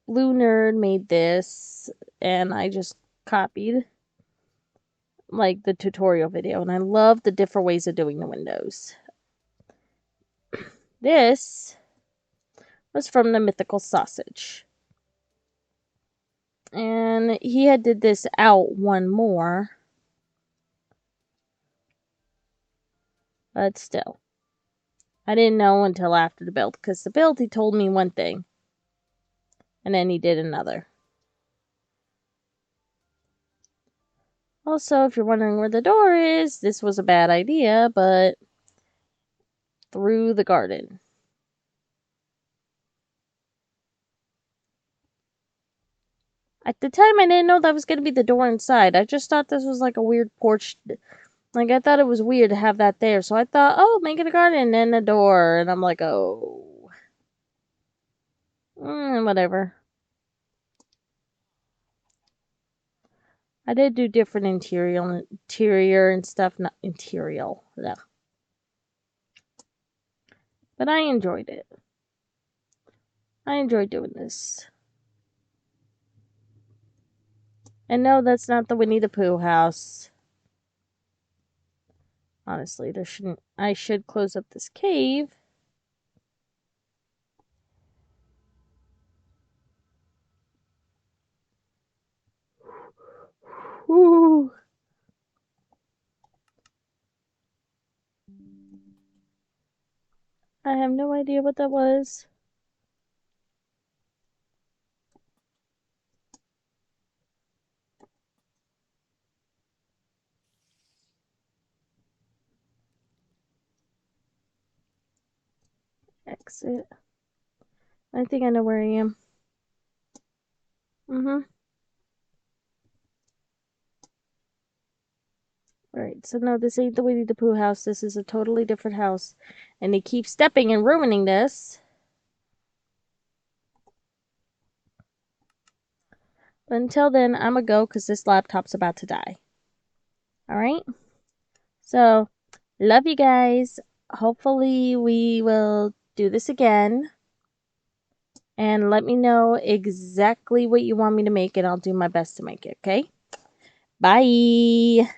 [SPEAKER 1] Blue Nerd made this, and I just copied like the tutorial video, and I love the different ways of doing the windows. This was from the Mythical Sausage. And he had did this out one more. But still. I didn't know until after the build, because the build he told me one thing. And then he did another. Also, if you're wondering where the door is, this was a bad idea, but through the garden. At the time, I didn't know that was going to be the door inside. I just thought this was like a weird porch. Like, I thought it was weird to have that there. So I thought, oh, make it a garden and a door. And I'm like, oh. Whatever. I did do different interior and stuff. Not interior. Yeah. But I enjoyed it. I enjoyed doing this. And no, that's not the Winnie the Pooh house. Honestly, I should close up this cave. Whew. I have no idea what that was. Exit. I think I know where I am. Alright, so no, this ain't the Winnie the Pooh house. This is a totally different house. And they keep stepping and ruining this. But until then, I'm gonna go because this laptop's about to die. Alright? So, love you guys. Hopefully, we will do this again. And let me know exactly what you want me to make, and I'll do my best to make it, okay? Bye!